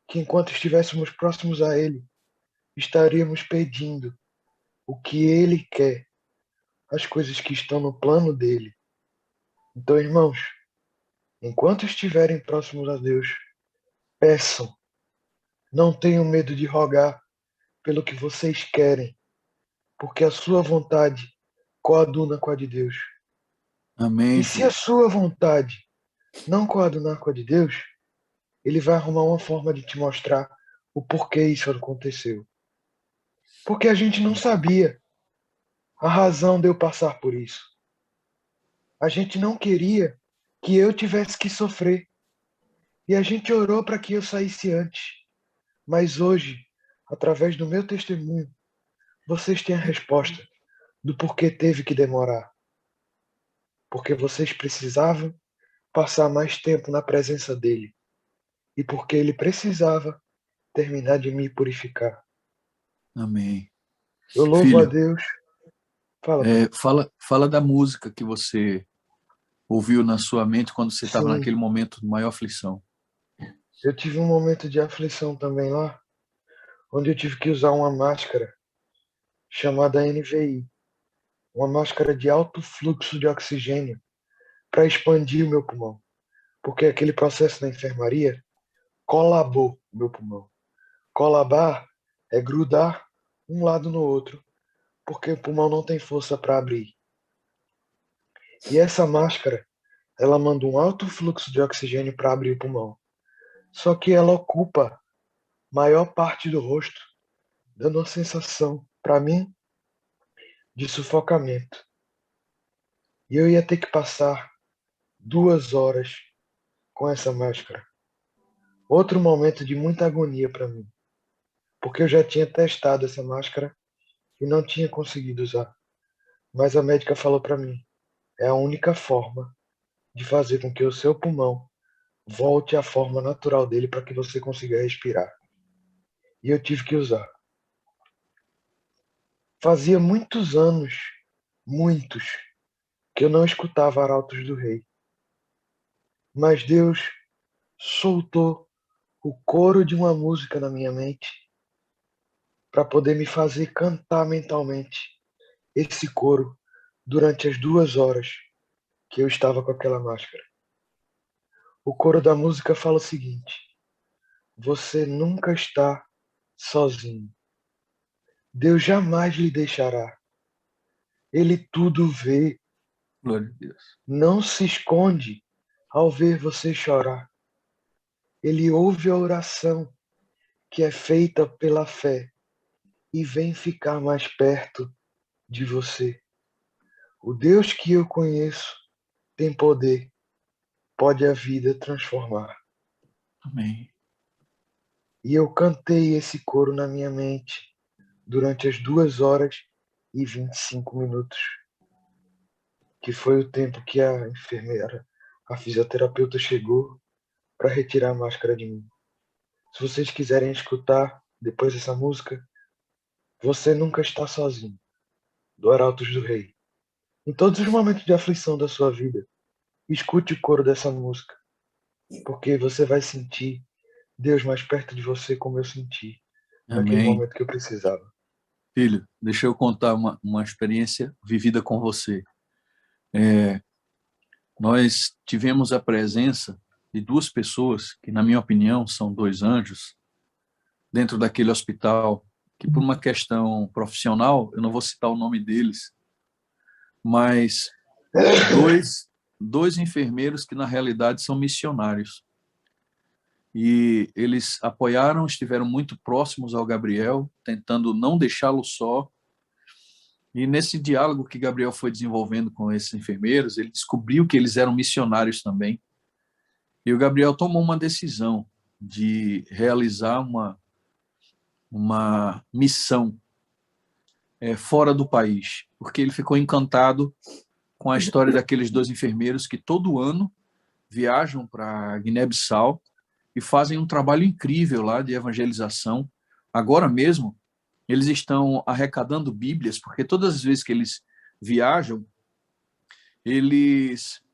que enquanto estivéssemos próximos a Ele, estaríamos pedindo o que Ele quer, as coisas que estão no plano dele. Então, irmãos, enquanto estiverem próximos a Deus, peçam. Não tenham medo de rogar pelo que vocês querem, porque a sua vontade coaduna com a de Deus. Amém, E se a Senhor. sua vontade não coadunar com a de Deus, Ele vai arrumar uma forma de te mostrar o porquê isso aconteceu. Porque a gente não sabia a razão de eu passar por isso. A gente não queria que eu tivesse que sofrer. E a gente orou para que eu saísse antes. Mas hoje, através do meu testemunho, vocês têm a resposta do porquê teve que demorar. Porque vocês precisavam passar mais tempo na presença dele. E porque ele precisava terminar de me purificar. Amém. Eu louvo a Filho, Deus. Fala, pai. fala da música que você ouviu na sua mente quando você estava Sim, naquele momento de maior aflição. eu tive um momento de aflição também lá, onde eu tive que usar uma máscara chamada NVI, uma máscara de alto fluxo de oxigênio para expandir o meu pulmão. Porque aquele processo na enfermaria, colabou o meu pulmão. Colabar é grudar um lado no outro, porque o pulmão não tem força para abrir. E essa máscara, ela manda um alto fluxo de oxigênio para abrir o pulmão. Só que ela ocupa maior parte do rosto, dando uma sensação, para mim, de sufocamento. E eu ia ter que passar 2 horas com essa máscara. Outro momento de muita agonia para mim, porque eu já tinha testado essa máscara e não tinha conseguido usar. Mas a médica falou para mim, é a única forma de fazer com que o seu pulmão volte à forma natural dele para que você consiga respirar. E eu tive que usar. Fazia muitos anos, muitos, que eu não escutava Arautos do Rei. Mas Deus soltou o coro de uma música na minha mente para poder me fazer cantar mentalmente esse coro durante as 2 horas que eu estava com aquela máscara. O coro da música fala o seguinte: você nunca está sozinho. Deus jamais lhe deixará. Ele tudo vê. Glória a Deus. Não se esconde ao ver você chorar. Ele ouve a oração que é feita pela fé e vem ficar mais perto de você. O Deus que eu conheço tem poder, pode a vida transformar. Amém. E eu cantei esse coro na minha mente durante as 2 horas e 25 minutos, que foi o tempo que a enfermeira, a fisioterapeuta chegou para retirar a máscara de mim. Se vocês quiserem escutar depois dessa música, Você Nunca Está Sozinho, do Arautos do Rei. Em todos os momentos de aflição da sua vida, escute o coro dessa música, porque você vai sentir Deus mais perto de você como eu senti naquele Amém. momento que eu precisava. Filho, deixa eu contar uma experiência vivida com você. Nós tivemos a presença de duas pessoas, que, na minha opinião, são dois anjos, dentro daquele hospital, que, por uma questão profissional, eu não vou citar o nome deles, mas dois enfermeiros que, na realidade, são missionários. E eles apoiaram, estiveram muito próximos ao Gabriel, tentando não deixá-lo só. E nesse diálogo que Gabriel foi desenvolvendo com esses enfermeiros, ele descobriu que eles eram missionários também. E o Gabriel tomou uma decisão de realizar uma missão fora do país, porque ele ficou encantado com a história daqueles dois enfermeiros que todo ano viajam para Guiné-Bissau e fazem um trabalho incrível lá de evangelização. Agora mesmo, eles estão arrecadando Bíblias, porque todas as vezes que eles viajam, eles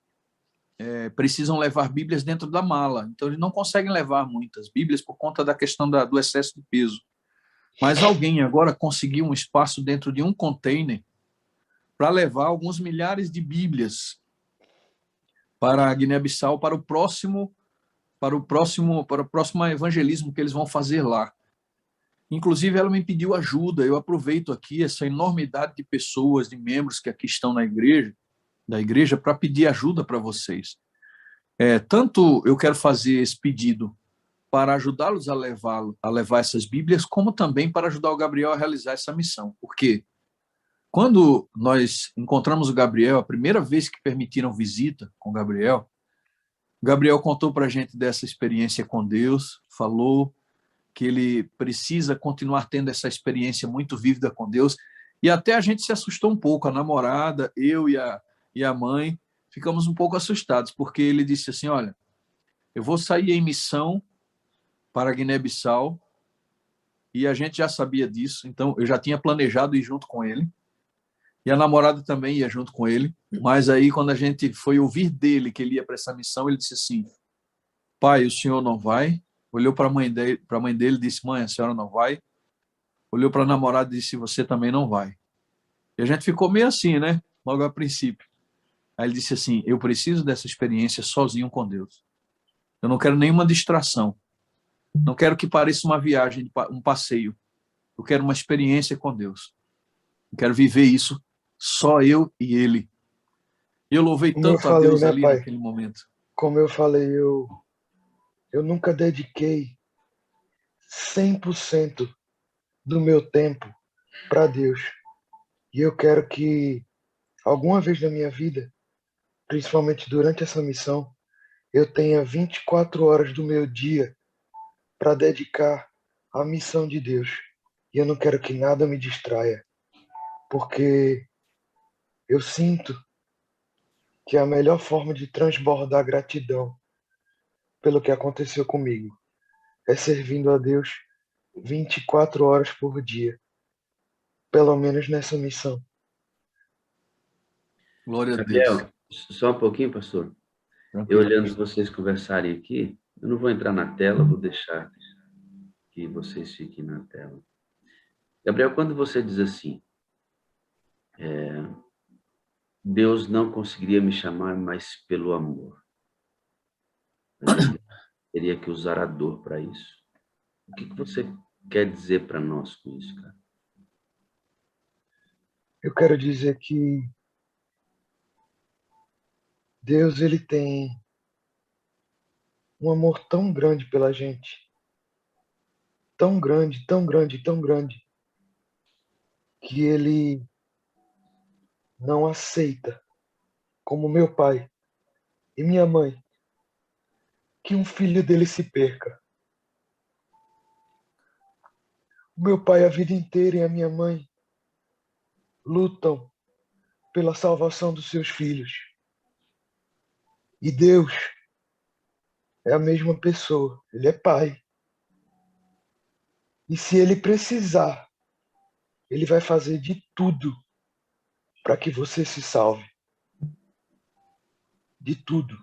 precisam levar Bíblias dentro da mala. Então, eles não conseguem levar muitas Bíblias por conta da questão do excesso de peso. Mas alguém agora conseguiu um espaço dentro de um container para levar alguns milhares de Bíblias para a Guiné-Bissau para o próximo evangelismo que eles vão fazer lá. Inclusive, ela me pediu ajuda. Eu aproveito aqui essa enormidade de pessoas, de membros que aqui estão da igreja, para pedir ajuda para vocês. Tanto eu quero fazer esse pedido para ajudá-los a levar essas Bíblias, como também para ajudar o Gabriel a realizar essa missão. Porque quando nós encontramos o Gabriel, a primeira vez que permitiram visita com o Gabriel contou para a gente dessa experiência com Deus, falou que ele precisa continuar tendo essa experiência muito vívida com Deus, e até a gente se assustou um pouco, a namorada, eu e a mãe, ficamos um pouco assustados, porque ele disse assim, olha, eu vou sair em missão para Guiné-Bissau, e a gente já sabia disso, então eu já tinha planejado ir junto com ele, e a namorada também ia junto com ele, mas aí quando a gente foi ouvir dele que ele ia para essa missão, ele disse assim, pai, o senhor não vai? Olhou para a mãe dele e disse, mãe, a senhora não vai? Olhou para a namorada e disse, você também não vai. E a gente ficou meio assim, né? Logo a princípio. Aí ele disse assim, eu preciso dessa experiência sozinho com Deus. Eu não quero nenhuma distração. Não quero que pareça uma viagem, um passeio. Eu quero uma experiência com Deus. Eu quero viver isso só eu e Ele. E eu louvei Como eu tanto a falei, Deus né, ali pai? naquele momento. Como eu falei, eu nunca dediquei 100% do meu tempo para Deus. E eu quero que alguma vez na minha vida, principalmente durante essa missão, eu tenha 24 horas do meu dia para dedicar à missão de Deus. E eu não quero que nada me distraia, porque eu sinto que a melhor forma de transbordar gratidão pelo que aconteceu comigo é servindo a Deus 24 horas por dia, pelo menos nessa missão. Glória a Deus. Gabriel, só um pouquinho, pastor. Eu Tranquilo, olhando pastor. vocês conversarem aqui, eu não vou entrar na tela, vou deixar que vocês fiquem na tela. Gabriel, quando você diz assim, Deus não conseguiria me chamar mais pelo amor, mas ele teria que usar a dor para isso. O que você quer dizer para nós com isso, cara? Eu quero dizer que Deus ele tem um amor tão grande pela gente, tão grande, tão grande, tão grande, que ele não aceita, como meu pai e minha mãe, que um filho dele se perca. O meu pai a vida inteira e a minha mãe lutam pela salvação dos seus filhos. E Deus é a mesma pessoa, ele é pai. E se ele precisar, ele vai fazer de tudo para que você se salve. De tudo.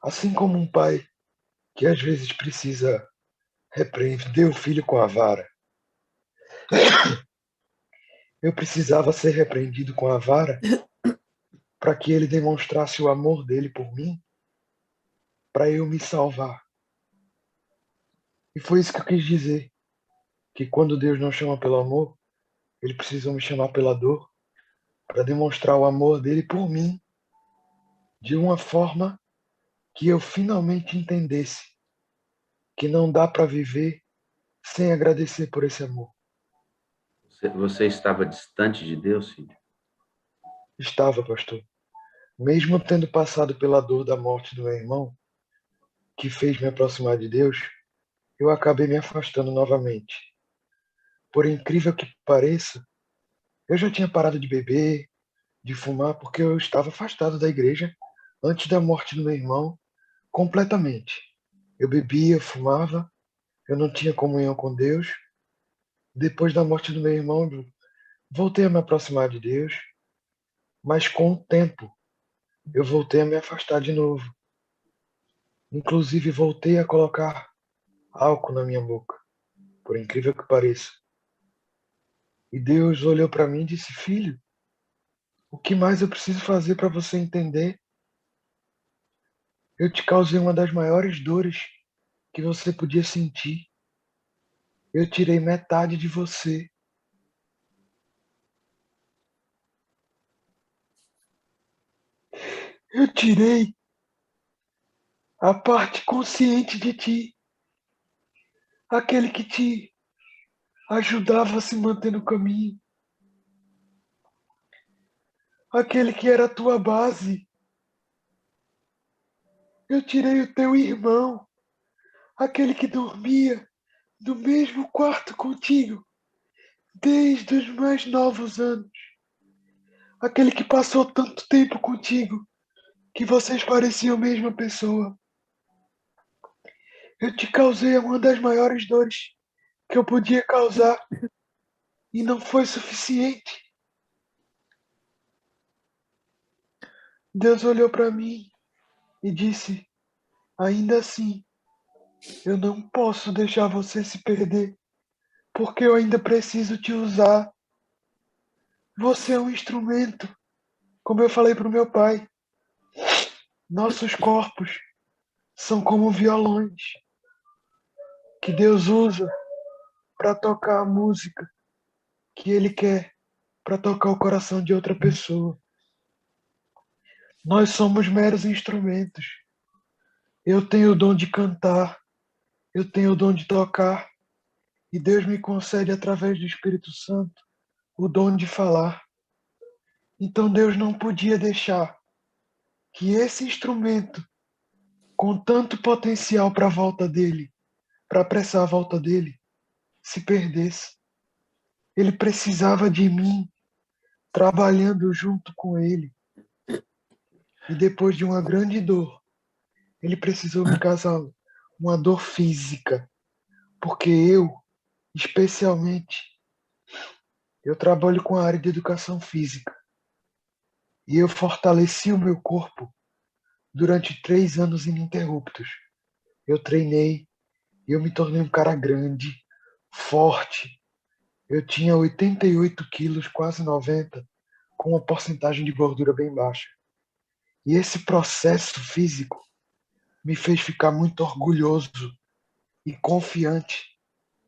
Assim como um pai que às vezes precisa repreender o filho com a vara. Eu precisava ser repreendido com a vara para que ele demonstrasse o amor dele por mim, para eu me salvar. E foi isso que eu quis dizer, que quando Deus não chama pelo amor, ele precisa me chamar pela dor, para demonstrar o amor dele por mim, de uma forma que eu finalmente entendesse que não dá para viver sem agradecer por esse amor. Você estava distante de Deus, filho? Estava, pastor. Mesmo tendo passado pela dor da morte do meu irmão, que fez me aproximar de Deus, eu acabei me afastando novamente. Por incrível que pareça, eu já tinha parado de beber, de fumar, porque eu estava afastado da igreja antes da morte do meu irmão, completamente. Eu bebia, eu fumava, eu não tinha comunhão com Deus. Depois da morte do meu irmão, voltei a me aproximar de Deus, mas com o tempo eu voltei a me afastar de novo. Inclusive voltei a colocar álcool na minha boca, por incrível que pareça. E Deus olhou para mim e disse: filho, o que mais eu preciso fazer para você entender? Eu te causei uma das maiores dores que você podia sentir. Eu tirei metade de você. Eu tirei a parte consciente de ti, aquele que te ajudava a se manter no caminho, aquele que era a tua base. Eu tirei o teu irmão, aquele que dormia no mesmo quarto contigo desde os mais novos anos, aquele que passou tanto tempo contigo que vocês pareciam a mesma pessoa. Eu te causei uma das maiores dores que eu podia causar e não foi suficiente. Deus olhou para mim e disse: ainda assim, eu não posso deixar você se perder, porque eu ainda preciso te usar. Você é um instrumento, como eu falei para o meu pai. Nossos corpos são como violões. que Deus usa para tocar a música que Ele quer, para tocar o coração de outra pessoa. Nós somos meros instrumentos. Eu tenho o dom de cantar, eu tenho o dom de tocar, e Deus me concede, através do Espírito Santo, o dom de falar. Então Deus não podia deixar que esse instrumento, com tanto potencial para a volta dele, para apressar a volta dele, se perdesse. Ele precisava de mim, trabalhando junto com ele. E depois de uma grande dor, ele precisou me causar uma dor física, porque eu, especialmente, eu trabalho com a área de educação física. E eu fortaleci o meu corpo durante 3 anos ininterruptos. Eu treinei e eu me tornei um cara grande, forte. Eu tinha 88 quilos, quase 90, com uma porcentagem de gordura bem baixa. E esse processo físico me fez ficar muito orgulhoso e confiante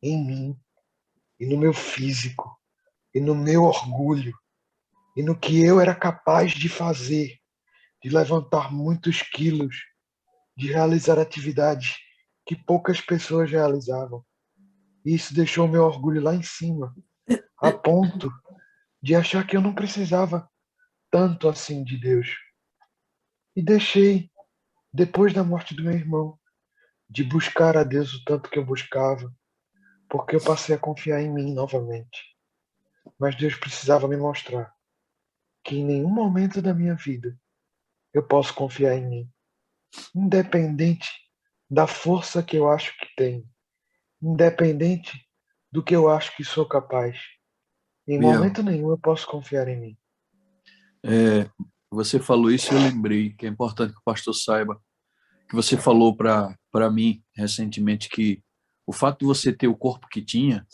em mim, e no meu físico, e no meu orgulho, e no que eu era capaz de fazer, de levantar muitos quilos, de realizar atividades que poucas pessoas realizavam. E isso deixou meu orgulho lá em cima, a ponto de achar que eu não precisava tanto assim de Deus. E deixei, depois da morte do meu irmão, de buscar a Deus o tanto que eu buscava, porque eu passei a confiar em mim novamente. Mas Deus precisava me mostrar que em nenhum momento da minha vida eu posso confiar em mim, independente da força que eu acho que tenho, independente do que eu acho que sou capaz. Em Biel, momento nenhum eu posso confiar em mim. você falou isso e eu lembrei que é importante que o pastor saiba que você falou para mim recentemente que o fato de você ter o corpo que tinha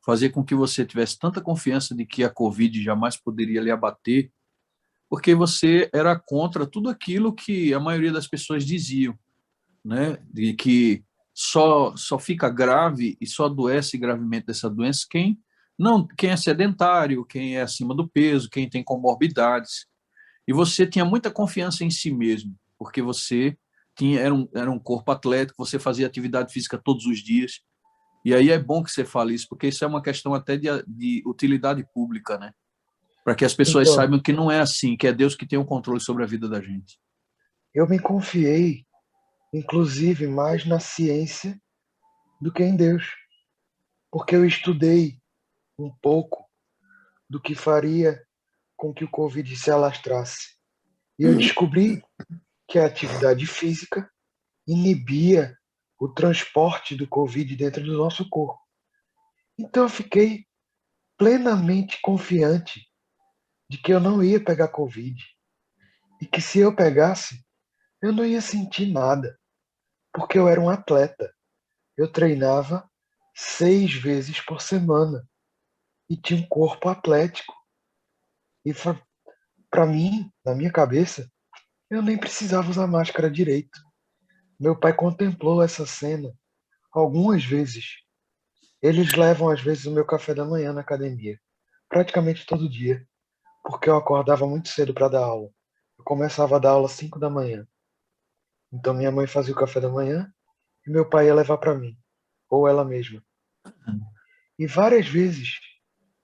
fazia com que você tivesse tanta confiança de que a Covid jamais poderia lhe abater, porque você era contra tudo aquilo que a maioria das pessoas diziam, né? De que só fica grave e só adoece gravemente dessa doença quem é sedentário, quem é acima do peso, quem tem comorbidades. E você tinha muita confiança em si mesmo, porque você era um corpo atlético, você fazia atividade física todos os dias. E aí é bom que você fale isso, porque isso é uma questão até de utilidade pública, né? Para que as pessoas Então, saibam que não é assim, que é Deus que tem o controle sobre a vida da gente. eu me confiei, inclusive, mais na ciência do que em Deus, porque eu estudei um pouco do que faria com que o Covid se alastrasse. E eu descobri que a atividade física inibia o transporte do Covid dentro do nosso corpo. Então eu fiquei plenamente confiante de que eu não ia pegar Covid e que se eu pegasse, eu não ia sentir nada, porque eu era um atleta. Eu treinava 6 vezes por semana e tinha um corpo atlético. E para mim, na minha cabeça, eu nem precisava usar máscara direito. Meu pai contemplou essa cena algumas vezes. Eles levam, às vezes, o meu café da manhã na academia, praticamente todo dia, porque eu acordava muito cedo para dar aula. Eu começava a dar aula às 5 da manhã. Então minha mãe fazia o café da manhã e meu pai ia levar para mim, ou ela mesma. E várias vezes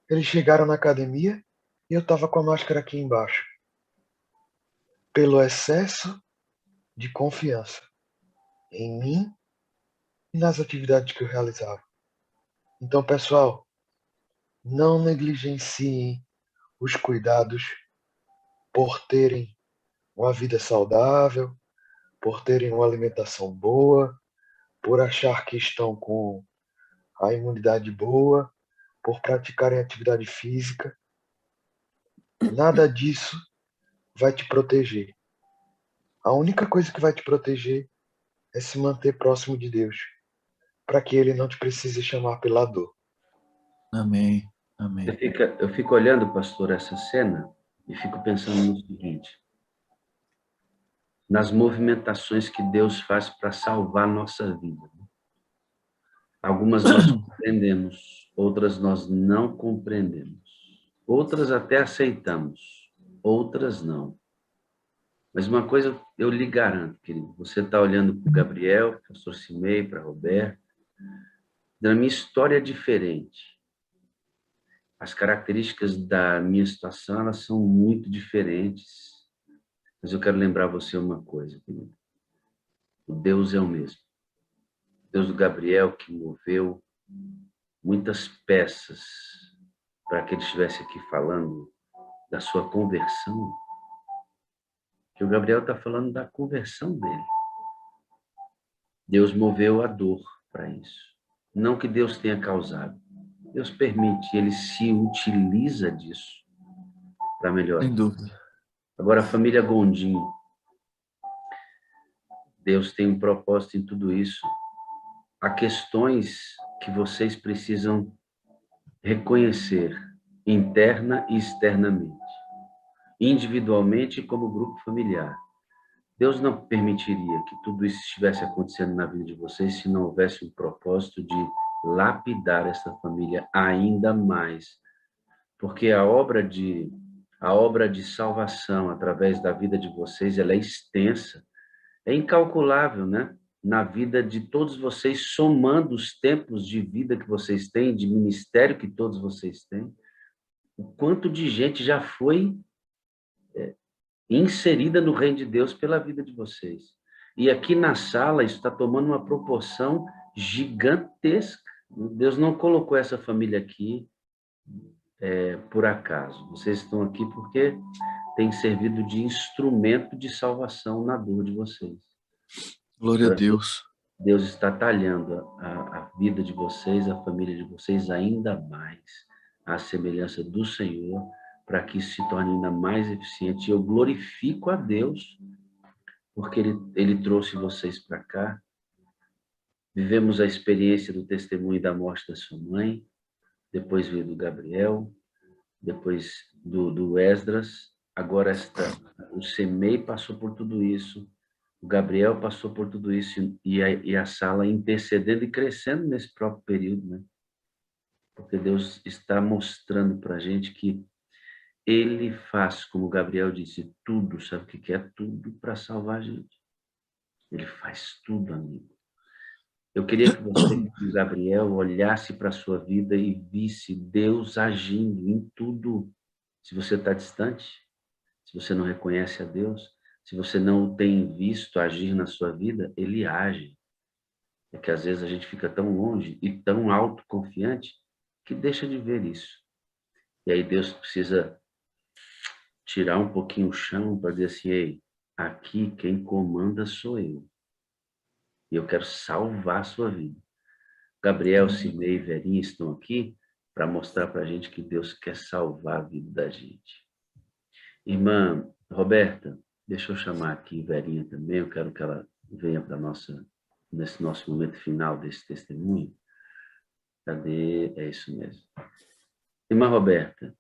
eles chegaram na academia e eu estava com a máscara aqui embaixo, pelo excesso de confiança em mim e nas atividades que eu realizava. Então, pessoal, não negligenciem os cuidados por terem uma vida saudável, por terem uma alimentação boa, por achar que estão com a imunidade boa, por praticarem atividade física. Nada disso vai te proteger. A única coisa que vai te proteger é se manter próximo de Deus, para que Ele não te precise chamar pela dor. Amém. Eu Amém. fico, eu fico olhando, pastor, essa cena e fico pensando no seguinte: nas movimentações que Deus faz para salvar a nossa vida. Algumas nós compreendemos, outras nós não compreendemos. Outras até aceitamos, outras não. Mas uma coisa eu lhe garanto, querido, você está olhando para o Gabriel, para o pastor Cimei, para a Roberta, da minha história é diferente. As características da minha situação, elas são muito diferentes. Mas eu quero lembrar você uma coisa, querido. O Deus é o mesmo. O Deus do Gabriel que moveu muitas peças para que ele estivesse aqui falando da sua conversão, que o Gabriel está falando da conversão dele. Deus moveu a dor para isso. Não que Deus tenha causado. Deus permite, ele se utiliza disso para melhorar. Sem dúvida. Agora, a família Gondim, Deus tem um propósito em tudo isso. Há questões que vocês precisam reconhecer interna e externamente, individualmente e como grupo familiar. Deus não permitiria que tudo isso estivesse acontecendo na vida de vocês se não houvesse um propósito de lapidar essa família ainda mais. Porque a obra de salvação através da vida de vocês, ela é extensa, é incalculável, né? Na vida de todos vocês, somando os tempos de vida que vocês têm, de ministério que todos vocês têm, o quanto de gente já foi inserida no reino de Deus pela vida de vocês. E aqui na sala isso está tomando uma proporção gigantesca. Deus não colocou essa família aqui por acaso. Vocês estão aqui porque tem servido de instrumento de salvação na dor de vocês. Glória a Deus. Deus está talhando a vida de vocês, a família de vocês ainda mais, à semelhança do Senhor, para que isso se torne ainda mais eficiente. Eu glorifico a Deus, porque Ele trouxe vocês para cá. Vivemos a experiência do testemunho da morte da sua mãe, depois veio do Gabriel, depois do Esdras, agora o Semei passou por tudo isso, o Gabriel passou por tudo isso, e a sala intercedendo e crescendo nesse próprio período, né? Porque Deus está mostrando para a gente que Ele faz, como o Gabriel disse, tudo, sabe o que é tudo para salvar a gente? Ele faz tudo, amigo. Eu queria que você, o Gabriel, olhasse para a sua vida e visse Deus agindo em tudo. Se você está distante, se você não reconhece a Deus, se você não o tem visto agir na sua vida, Ele age. É que às vezes a gente fica tão longe e tão autoconfiante que deixa de ver isso. E aí Deus precisa tirar um pouquinho o chão para dizer assim, ei, aqui quem comanda sou eu. E eu quero salvar a sua vida. Gabriel, Cimei e Verinha estão aqui para mostrar para a gente que Deus quer salvar a vida da gente. Irmã Roberta, deixa eu chamar aqui Verinha também, eu quero que ela venha para nesse nosso momento final desse testemunho. Cadê? É isso mesmo. Irmã Roberta,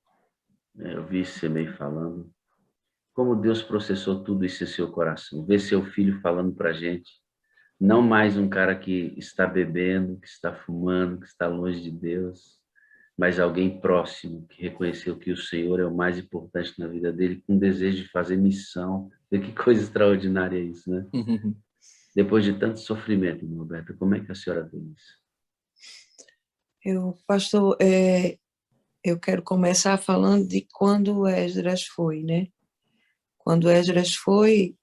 eu vi você meio falando, como Deus processou tudo isso em seu coração. Ver seu filho falando para a gente, não mais um cara que está bebendo, que está fumando, que está longe de Deus, mas alguém próximo, que reconheceu que o Senhor é o mais importante na vida dele, com desejo de fazer missão. Vê que coisa extraordinária isso, né? Depois de tanto sofrimento, irmã Roberta, como é que a senhora vê isso? Pastor, eu quero começar falando de quando o Esdras foi, né? Quando o Esdras foi,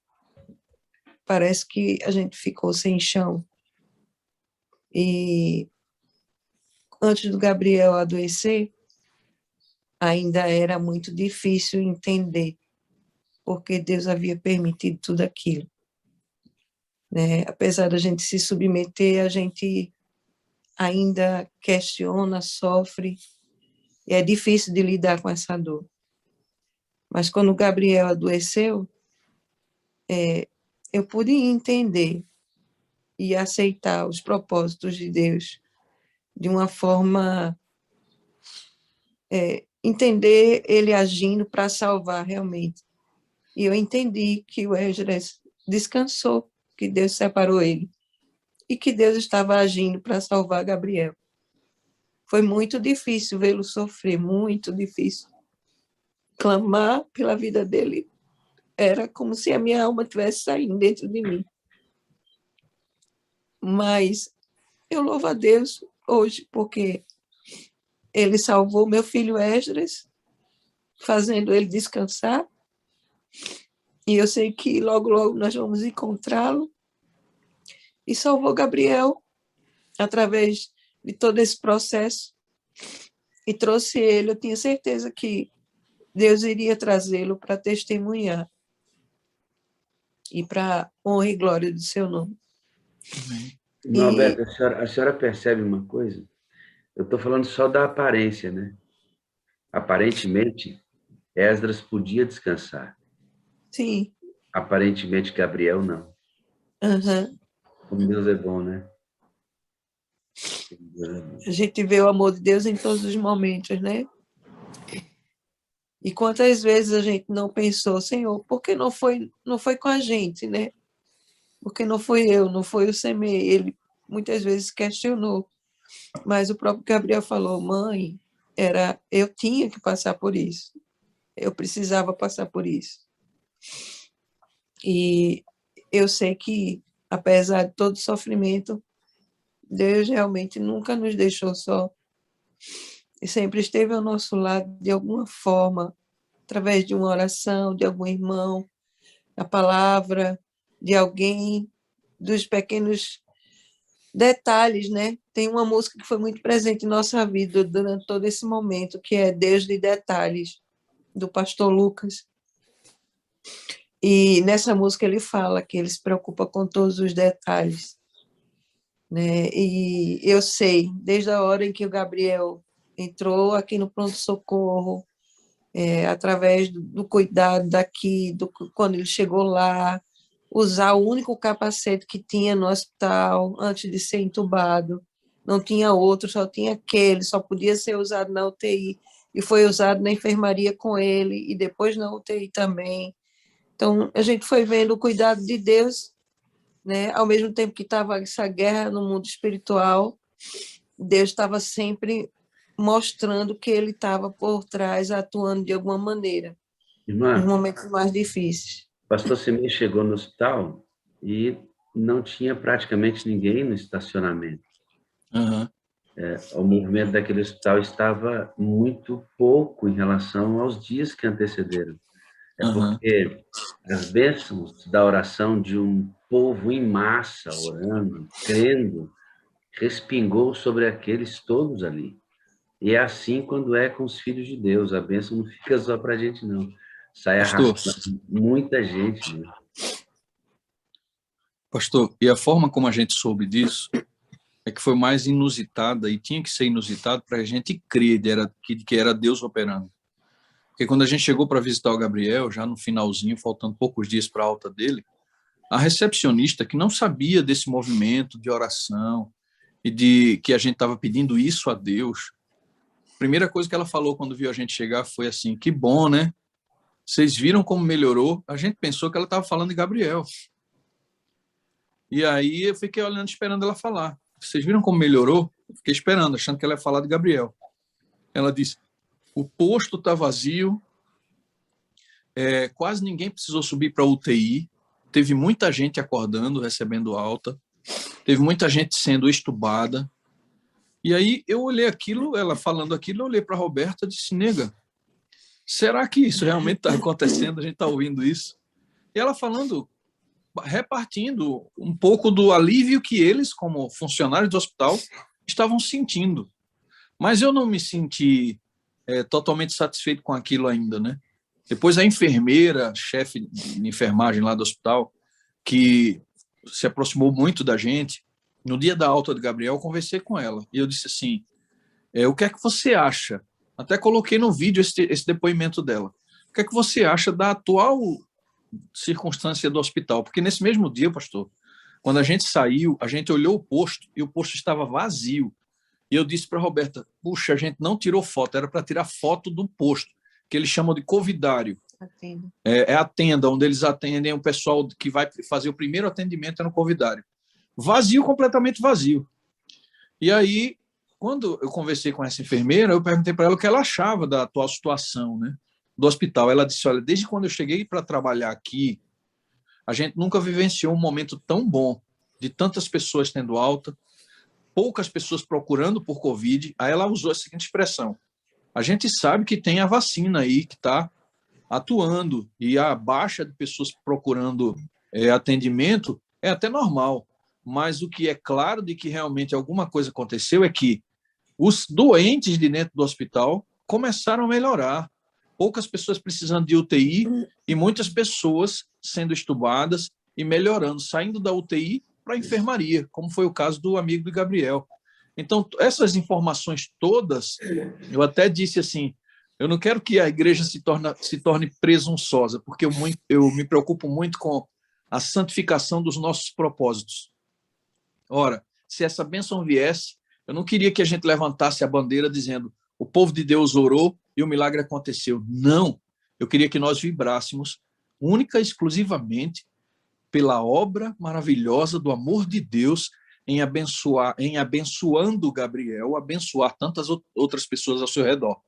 parece que a gente ficou sem chão. E antes do Gabriel adoecer, ainda era muito difícil entender porque Deus havia permitido tudo aquilo, né? Apesar da gente se submeter, a gente ainda questiona, sofre, e é difícil de lidar com essa dor. Mas quando o Gabriel adoeceu, eu pude entender e aceitar os propósitos de Deus de uma forma, entender Ele agindo para salvar realmente. E eu entendi que o Esdras descansou, que Deus separou ele. e que Deus estava agindo para salvar Gabriel. Foi muito difícil vê-lo sofrer, muito difícil. Clamar pela vida dele era como se a minha alma estivesse saindo dentro de mim. Mas eu louvo a Deus hoje, porque ele salvou meu filho Esdras, fazendo ele descansar, e eu sei que logo, logo nós vamos encontrá-lo, e salvou Gabriel através de todo esse processo, e trouxe ele. Eu tinha certeza que Deus iria trazê-lo para testemunhar, e para honra e glória do seu nome. Irmã Alberto, a senhora percebe uma coisa? Eu estou falando só da aparência, né? Aparentemente, Esdras podia descansar. Sim. Aparentemente, Gabriel não. Uhum. Como Deus é bom, né? A gente vê o amor de Deus em todos os momentos, né? E quantas vezes a gente não pensou, Senhor, por que não foi com a gente, né? Porque não foi eu, não foi o Semei. Ele muitas vezes questionou, mas o próprio Gabriel falou, mãe, eu tinha que passar por isso, eu precisava passar por isso. E eu sei que, apesar de todo o sofrimento, Deus realmente nunca nos deixou só, e sempre esteve ao nosso lado de alguma forma, através de uma oração, de algum irmão, a palavra de alguém, dos pequenos detalhes, né? Tem uma música que foi muito presente em nossa vida durante todo esse momento, que é Deus de Detalhes, do pastor Lucas. E nessa música ele fala que ele se preocupa com todos os detalhes, né? E eu sei, desde a hora em que o Gabriel entrou aqui no pronto-socorro, através do cuidado daqui, quando ele chegou lá, usar o único capacete que tinha no hospital antes de ser entubado, não tinha outro, só tinha aquele, só podia ser usado na UTI, e foi usado na enfermaria com ele, e depois na UTI também. Então, a gente foi vendo o cuidado de Deus, né? Ao mesmo tempo que estava essa guerra no mundo espiritual, Deus estava sempre mostrando que ele estava por trás, atuando de alguma maneira, nos Irmã, momentos mais difíceis. o pastor Semei chegou no hospital e não tinha praticamente ninguém no estacionamento. Uhum. O movimento daquele hospital estava muito pouco em relação aos dias que antecederam. É porque as bênçãos da oração de um povo em massa, orando, crendo, respingou sobre aqueles todos ali. E é assim quando é com os filhos de Deus. A bênção não fica só para a gente, não. Sai Pastor, arrastando muita gente, né? pastor, e a forma como a gente soube disso é que foi mais inusitada e tinha que ser inusitado para a gente crer que era Deus operando. Porque quando a gente chegou para visitar o Gabriel, já no finalzinho, faltando poucos dias para a alta dele, a recepcionista, que não sabia desse movimento de oração e de que a gente estava pedindo isso a Deus, a primeira coisa que ela falou quando viu a gente chegar foi assim, que bom, né? Vocês viram como melhorou? A gente pensou que ela estava falando de Gabriel. E aí eu fiquei olhando, esperando ela falar. Vocês viram como melhorou? Eu fiquei esperando, achando que ela ia falar de Gabriel. Ela disse, o posto está vazio, quase ninguém precisou subir para a UTI, teve muita gente acordando, recebendo alta, teve muita gente sendo estubada. E aí eu olhei aquilo, ela falando aquilo, eu olhei para a Roberta e disse, nega, será que isso realmente está acontecendo? A gente está ouvindo isso? E ela falando, repartindo um pouco do alívio que eles, como funcionários do hospital, estavam sentindo. Mas eu não me senti totalmente satisfeito com aquilo ainda, né? Depois a enfermeira, chefe de enfermagem lá do hospital, que se aproximou muito da gente, no dia da alta de Gabriel, eu conversei com ela. E eu disse assim, o que é que você acha? Até coloquei no vídeo esse depoimento dela. O que é que você acha da atual circunstância do hospital? Porque nesse mesmo dia, pastor, quando a gente saiu, a gente olhou o posto e o posto estava vazio. E eu disse para a Roberta, puxa, a gente não tirou foto, era para tirar foto do posto, que eles chamam de covidário. É a tenda onde eles atendem o pessoal que vai fazer o primeiro atendimento, é no covidário. vazio, completamente vazio. E aí, quando eu conversei com essa enfermeira, eu perguntei para ela o que ela achava da atual situação, né, do hospital. Ela disse, olha, desde quando eu cheguei para trabalhar aqui, a gente nunca vivenciou um momento tão bom, de tantas pessoas tendo alta, poucas pessoas procurando por Covid. Aí ela usou a seguinte expressão: a gente sabe que tem a vacina aí que está atuando e a baixa de pessoas procurando atendimento é até normal, mas o que é claro de que realmente alguma coisa aconteceu é que os doentes de dentro do hospital começaram a melhorar. Poucas pessoas precisando de UTI e muitas pessoas sendo estubadas e melhorando, saindo da UTI para a enfermaria, como foi o caso do amigo do Gabriel. Então, essas informações todas, eu até disse assim, eu não quero que a igreja se torne presunçosa, porque eu me preocupo muito com a santificação dos nossos propósitos. Ora, se essa bênção viesse, eu não queria que a gente levantasse a bandeira dizendo o povo de Deus orou e o milagre aconteceu. Não, eu queria que nós vibrássemos única e exclusivamente pela obra maravilhosa do amor de Deus em abençoando Gabriel, abençoar tantas outras pessoas ao seu redor.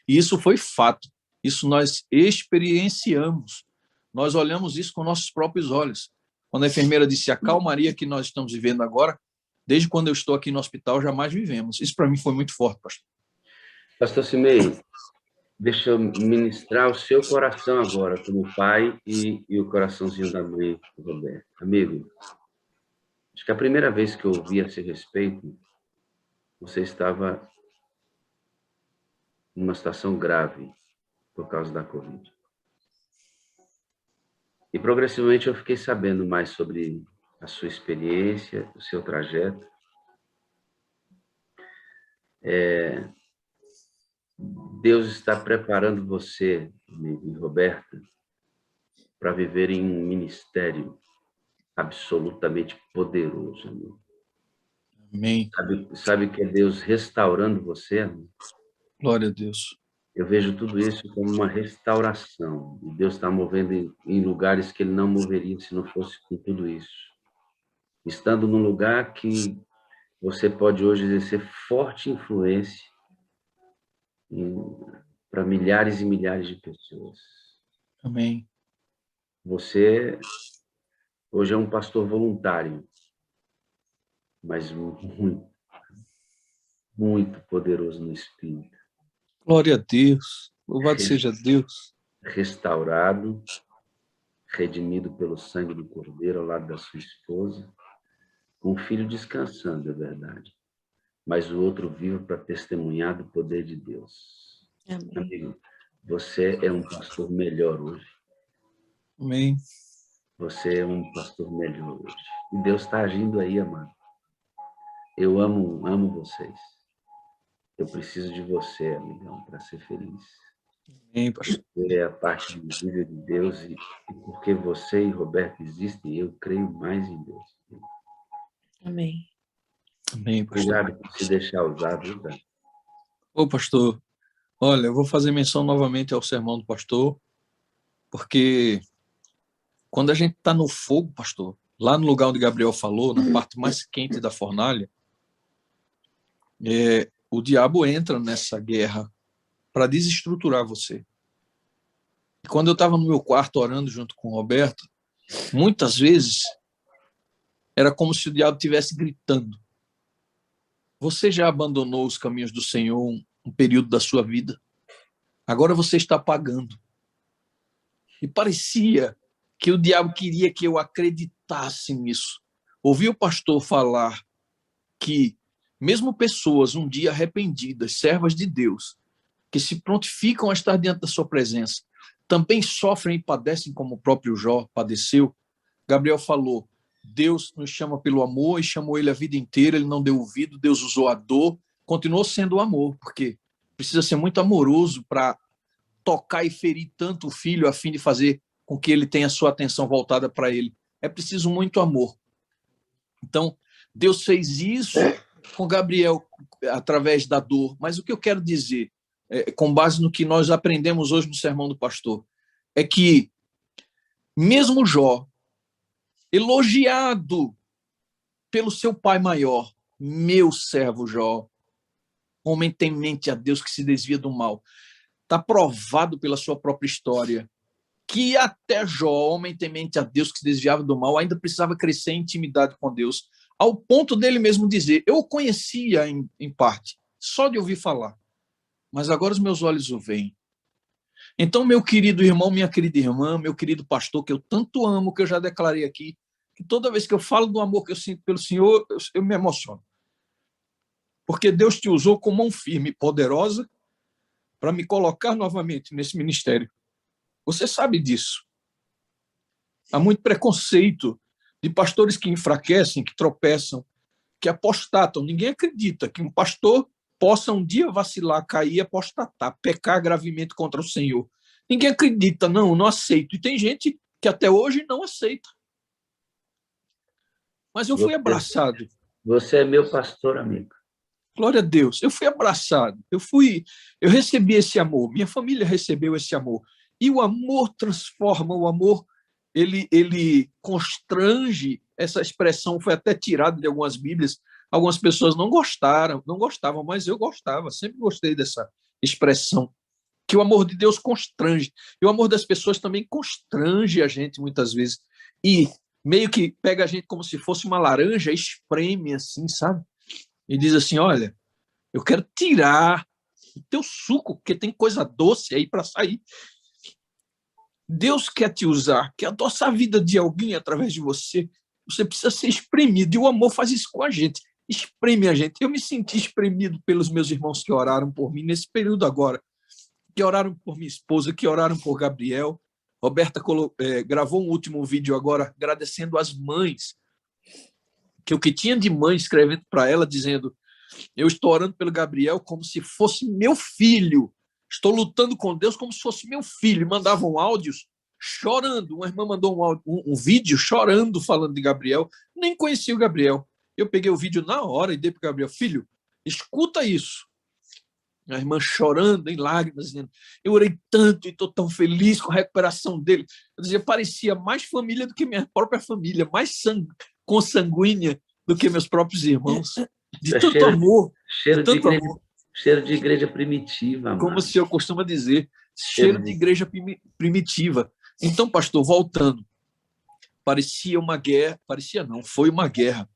E isso foi fato, isso nós experienciamos, nós olhamos isso com nossos próprios olhos. Quando a enfermeira disse a calmaria que nós estamos vivendo agora, desde quando eu estou aqui no hospital, jamais vivemos. Isso para mim foi muito forte, pastor. Pastor Simei, deixa eu ministrar o seu coração agora, como pai e o coraçãozinho da mãe, Roberto. Amigo, acho que a primeira vez que eu ouvi a esse respeito, você estava numa situação grave por causa da Covid. E progressivamente eu fiquei sabendo mais sobre a sua experiência, o seu trajeto. Deus está preparando você, amigo, e Roberta, para viver em um ministério absolutamente poderoso, amigo. Amém. Sabe que é Deus restaurando você, amigo? Glória a Deus. Eu vejo tudo isso como uma restauração. E Deus está movendo em lugares que Ele não moveria se não fosse com tudo isso. Estando num lugar que você pode hoje exercer forte influência para milhares e milhares de pessoas. Amém. Você hoje é um pastor voluntário, mas muito, muito poderoso no Espírito. Glória a Deus. Louvado seja Deus. Restaurado, redimido pelo sangue do Cordeiro ao lado da sua esposa, com um filho descansando, é verdade, mas o outro vivo para testemunhar do poder de Deus. Amém. Amigo, você é um pastor melhor hoje. Amém. Você é um pastor melhor hoje. E Deus está agindo aí, amado. Eu amo vocês. Eu preciso de você, amigão, para ser feliz. Amém, pastor. Você é a parte visível de Deus e porque você e Roberto existem, eu creio mais em Deus. Amém. Amém, pastor. Cuidado com se deixar usar, viu, cara? Ô, pastor, olha, eu vou fazer menção novamente ao sermão do pastor, porque quando a gente está no fogo, pastor, lá no lugar onde Gabriel falou, na parte mais quente da fornalha, o diabo entra nessa guerra para desestruturar você. E quando eu estava no meu quarto orando junto com o Roberto, muitas vezes era como se o diabo estivesse gritando: você já abandonou os caminhos do Senhor um período da sua vida? Agora você está pagando. E parecia que o diabo queria que eu acreditasse nisso. Ouvi o pastor falar que mesmo pessoas um dia arrependidas, servas de Deus, que se prontificam a estar diante da sua presença, também sofrem e padecem como o próprio Jó padeceu. Gabriel falou, Deus nos chama pelo amor e chamou ele a vida inteira, ele não deu ouvido, Deus usou a dor, continuou sendo o amor, porque precisa ser muito amoroso para tocar e ferir tanto o filho a fim de fazer com que ele tenha sua atenção voltada para ele. É preciso muito amor. Então, Deus fez isso com Gabriel através da dor. Mas o que eu quero dizer, com base no que nós aprendemos hoje no sermão do pastor, é que mesmo Jó, elogiado pelo seu pai maior, meu servo Jó, homem temente a Deus que se desvia do mal. Está provado pela sua própria história que até Jó, homem temente a Deus que se desviava do mal, ainda precisava crescer em intimidade com Deus, ao ponto dele mesmo dizer, eu o conhecia em parte, só de ouvir falar, mas agora os meus olhos o veem. Então, meu querido irmão, minha querida irmã, meu querido pastor, que eu tanto amo, que eu já declarei aqui, que toda vez que eu falo do amor que eu sinto pelo Senhor, eu me emociono. Porque Deus te usou com mão firme e poderosa para me colocar novamente nesse ministério. Você sabe disso. Há muito preconceito de pastores que enfraquecem, que tropeçam, que apostatam. Ninguém acredita que um pastor possa um dia vacilar, cair, apostatar, pecar gravemente contra o Senhor. Ninguém acredita, não aceito. E tem gente que até hoje não aceita. Mas eu fui abraçado. Você é meu pastor, amigo. Glória a Deus. Eu fui abraçado. Eu recebi esse amor. Minha família recebeu esse amor. E o amor transforma, o amor, ele constrange. Essa expressão foi até tirada de algumas Bíblias. Algumas pessoas não gostavam, mas eu gostava, sempre gostei dessa expressão, que o amor de Deus constrange. E o amor das pessoas também constrange a gente muitas vezes. E meio que pega a gente como se fosse uma laranja, espreme assim, sabe? E diz assim, olha, eu quero tirar o teu suco, porque tem coisa doce aí para sair. Deus quer te usar, quer adoçar a vida de alguém através de você. Você precisa ser espremido, e o amor faz isso com a gente. Espreme a gente. Eu me senti espremido pelos meus irmãos que oraram por mim nesse período agora, que oraram por minha esposa, que oraram por Gabriel. Roberta gravou um último vídeo agora agradecendo as mães, que o que tinha de mãe escrevendo para ela, dizendo, eu estou orando pelo Gabriel como se fosse meu filho, estou lutando com Deus como se fosse meu filho. Mandavam áudios chorando. Uma irmã mandou um vídeo chorando, falando de Gabriel. Nem conhecia o Gabriel. Eu peguei o vídeo na hora e dei para o Gabriel, filho, escuta isso. A irmã chorando, em lágrimas, dizendo, eu orei tanto e estou tão feliz com a recuperação dele. Eu dizia, parecia mais família do que minha própria família, mais consanguínea do que meus próprios irmãos. De tanto amor. Cheiro de igreja primitiva. Como mano. o senhor costuma dizer, cheiro de igreja primitiva. Então, pastor, voltando, parecia uma guerra, foi uma guerra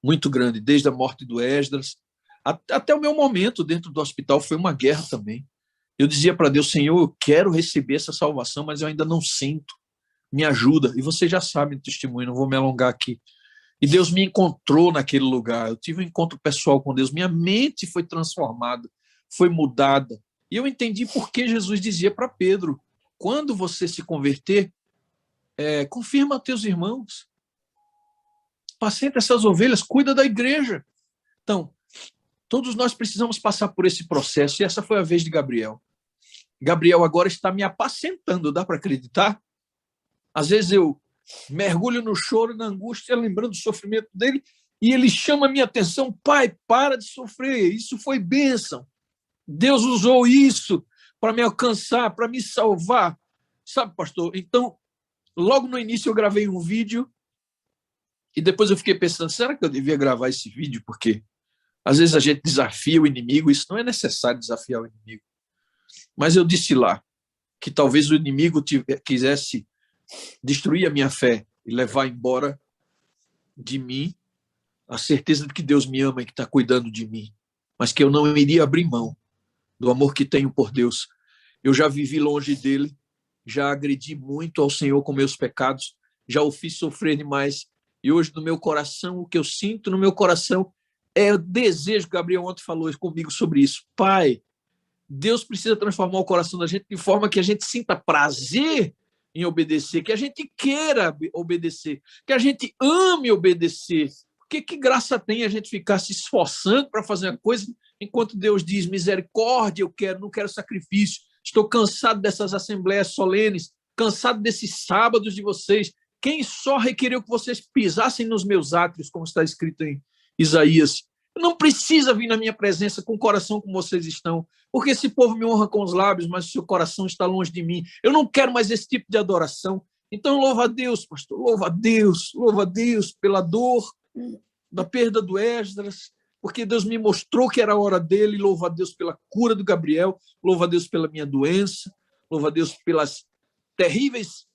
muito grande, desde a morte do Esdras, até o meu momento dentro do hospital foi uma guerra também. Eu dizia para Deus, Senhor, eu quero receber essa salvação, mas eu ainda não sinto, me ajuda. E você já sabe o testemunho, não vou me alongar aqui. E Deus me encontrou naquele lugar, eu tive um encontro pessoal com Deus, minha mente foi transformada, foi mudada. E eu entendi por que Jesus dizia para Pedro, quando você se converter, confirma a teus irmãos, apacenta essas ovelhas, cuida da igreja. Então, todos nós precisamos passar por esse processo, e essa foi a vez de Gabriel. Gabriel agora está me apacentando, dá para acreditar? Às vezes eu mergulho no choro, na angústia, lembrando do sofrimento dele, e ele chama a minha atenção, pai, para de sofrer, isso foi bênção. Deus usou isso para me alcançar, para me salvar. Sabe, pastor? Então, logo no início eu gravei um vídeo, e depois eu fiquei pensando, será que eu devia gravar esse vídeo? Porque às vezes a gente desafia o inimigo, isso não é necessário desafiar o inimigo. Mas eu disse lá que talvez o inimigo quisesse destruir a minha fé e levar embora de mim a certeza de que Deus me ama e que está cuidando de mim, mas que eu não iria abrir mão do amor que tenho por Deus. Eu já vivi longe dele, já agredi muito ao Senhor com meus pecados, já o fiz sofrer demais, e hoje no meu coração, o que eu sinto no meu coração é o desejo, Gabriel ontem falou comigo sobre isso, Pai, Deus precisa transformar o coração da gente de forma que a gente sinta prazer em obedecer, que a gente queira obedecer, que a gente ame obedecer. Porque que graça tem a gente ficar se esforçando para fazer uma coisa, enquanto Deus diz, misericórdia, não quero sacrifício, estou cansado dessas assembleias solenes, cansado desses sábados de vocês, quem só requereu que vocês pisassem nos meus átrios, como está escrito em Isaías, não precisa vir na minha presença com o coração como vocês estão, porque esse povo me honra com os lábios, mas o seu coração está longe de mim. Eu não quero mais esse tipo de adoração. Então, louva a Deus, pastor, louva a Deus pela dor, da perda do Esdras, porque Deus me mostrou que era a hora dele. Louvo a Deus pela cura do Gabriel, louvo a Deus pela minha doença, louvo a Deus pelas terríveis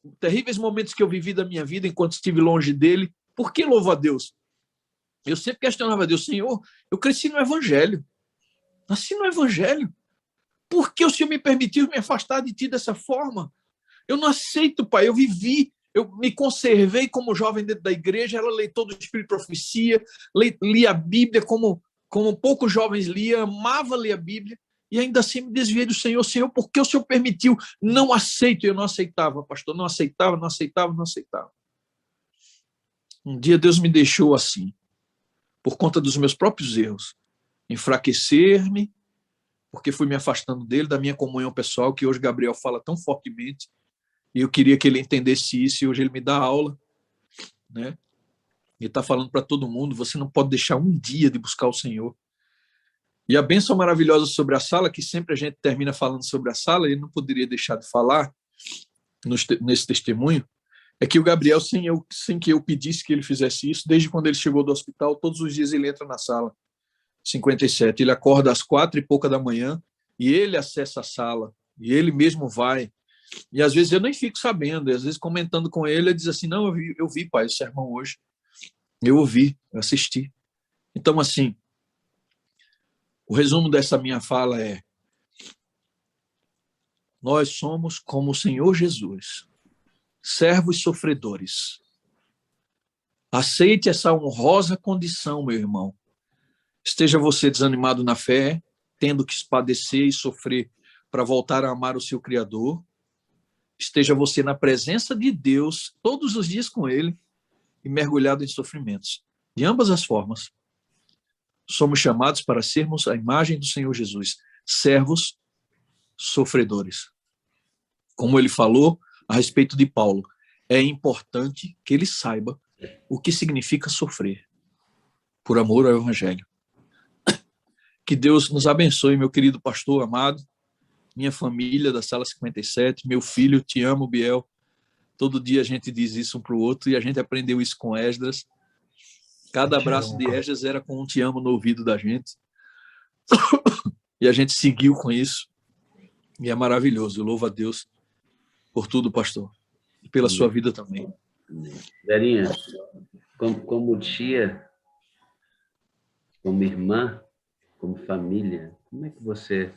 momentos que eu vivi da minha vida enquanto estive longe dele. Por que louvo a Deus? Eu sempre questionava a Deus: Senhor, eu cresci no Evangelho, nasci no Evangelho, por que o Senhor me permitiu me afastar de Ti dessa forma? Eu não aceito, Pai, eu vivi, eu me conservei como jovem dentro da igreja, era leitor do Espírito de Profecia, lia a Bíblia como poucos jovens liam, amava ler a Bíblia, e ainda assim me desviei do Senhor. Senhor, por que o Senhor permitiu? Não aceito. Eu não aceitava, pastor, não aceitava. Um dia Deus me deixou assim, por conta dos meus próprios erros, enfraquecer-me, porque fui me afastando dele, da minha comunhão pessoal, que hoje Gabriel fala tão fortemente, e eu queria que ele entendesse isso, e hoje ele me dá aula, né? Ele está falando para todo mundo: você não pode deixar um dia de buscar o Senhor. E a bênção maravilhosa sobre a sala, que sempre a gente termina falando sobre a sala, e ele não poderia deixar de falar nesse testemunho, é que o Gabriel, sem que eu pedisse que ele fizesse isso, desde quando ele chegou do hospital, todos os dias ele entra na sala 57, ele acorda às 4 e pouca da manhã, e ele acessa a sala, e ele mesmo vai, e às vezes eu nem fico sabendo, e às vezes comentando com ele, ele diz assim: não, eu vi, pai, o sermão hoje, eu ouvi, eu assisti. Então, assim, o resumo dessa minha fala é: nós somos como o Senhor Jesus, servos sofredores. Aceite essa honrosa condição, meu irmão. Esteja você desanimado na fé, tendo que padecer e sofrer para voltar a amar o seu Criador. Esteja você na presença de Deus todos os dias com Ele e mergulhado em sofrimentos. De ambas as formas, somos chamados para sermos a imagem do Senhor Jesus, servos sofredores. Como ele falou a respeito de Paulo, é importante que ele saiba o que significa sofrer por amor ao Evangelho. Que Deus nos abençoe, meu querido pastor amado, minha família da Sala 57, meu filho, te amo, Biel. Todo dia a gente diz isso um para o outro, e a gente aprendeu isso com Esdras. Cada abraço de Esdras era com um te amo no ouvido da gente. E a gente seguiu com isso. E é maravilhoso. Eu louvo a Deus por tudo, pastor. E pela sua vida também. Verinha, como tia, como irmã, como família, como é que você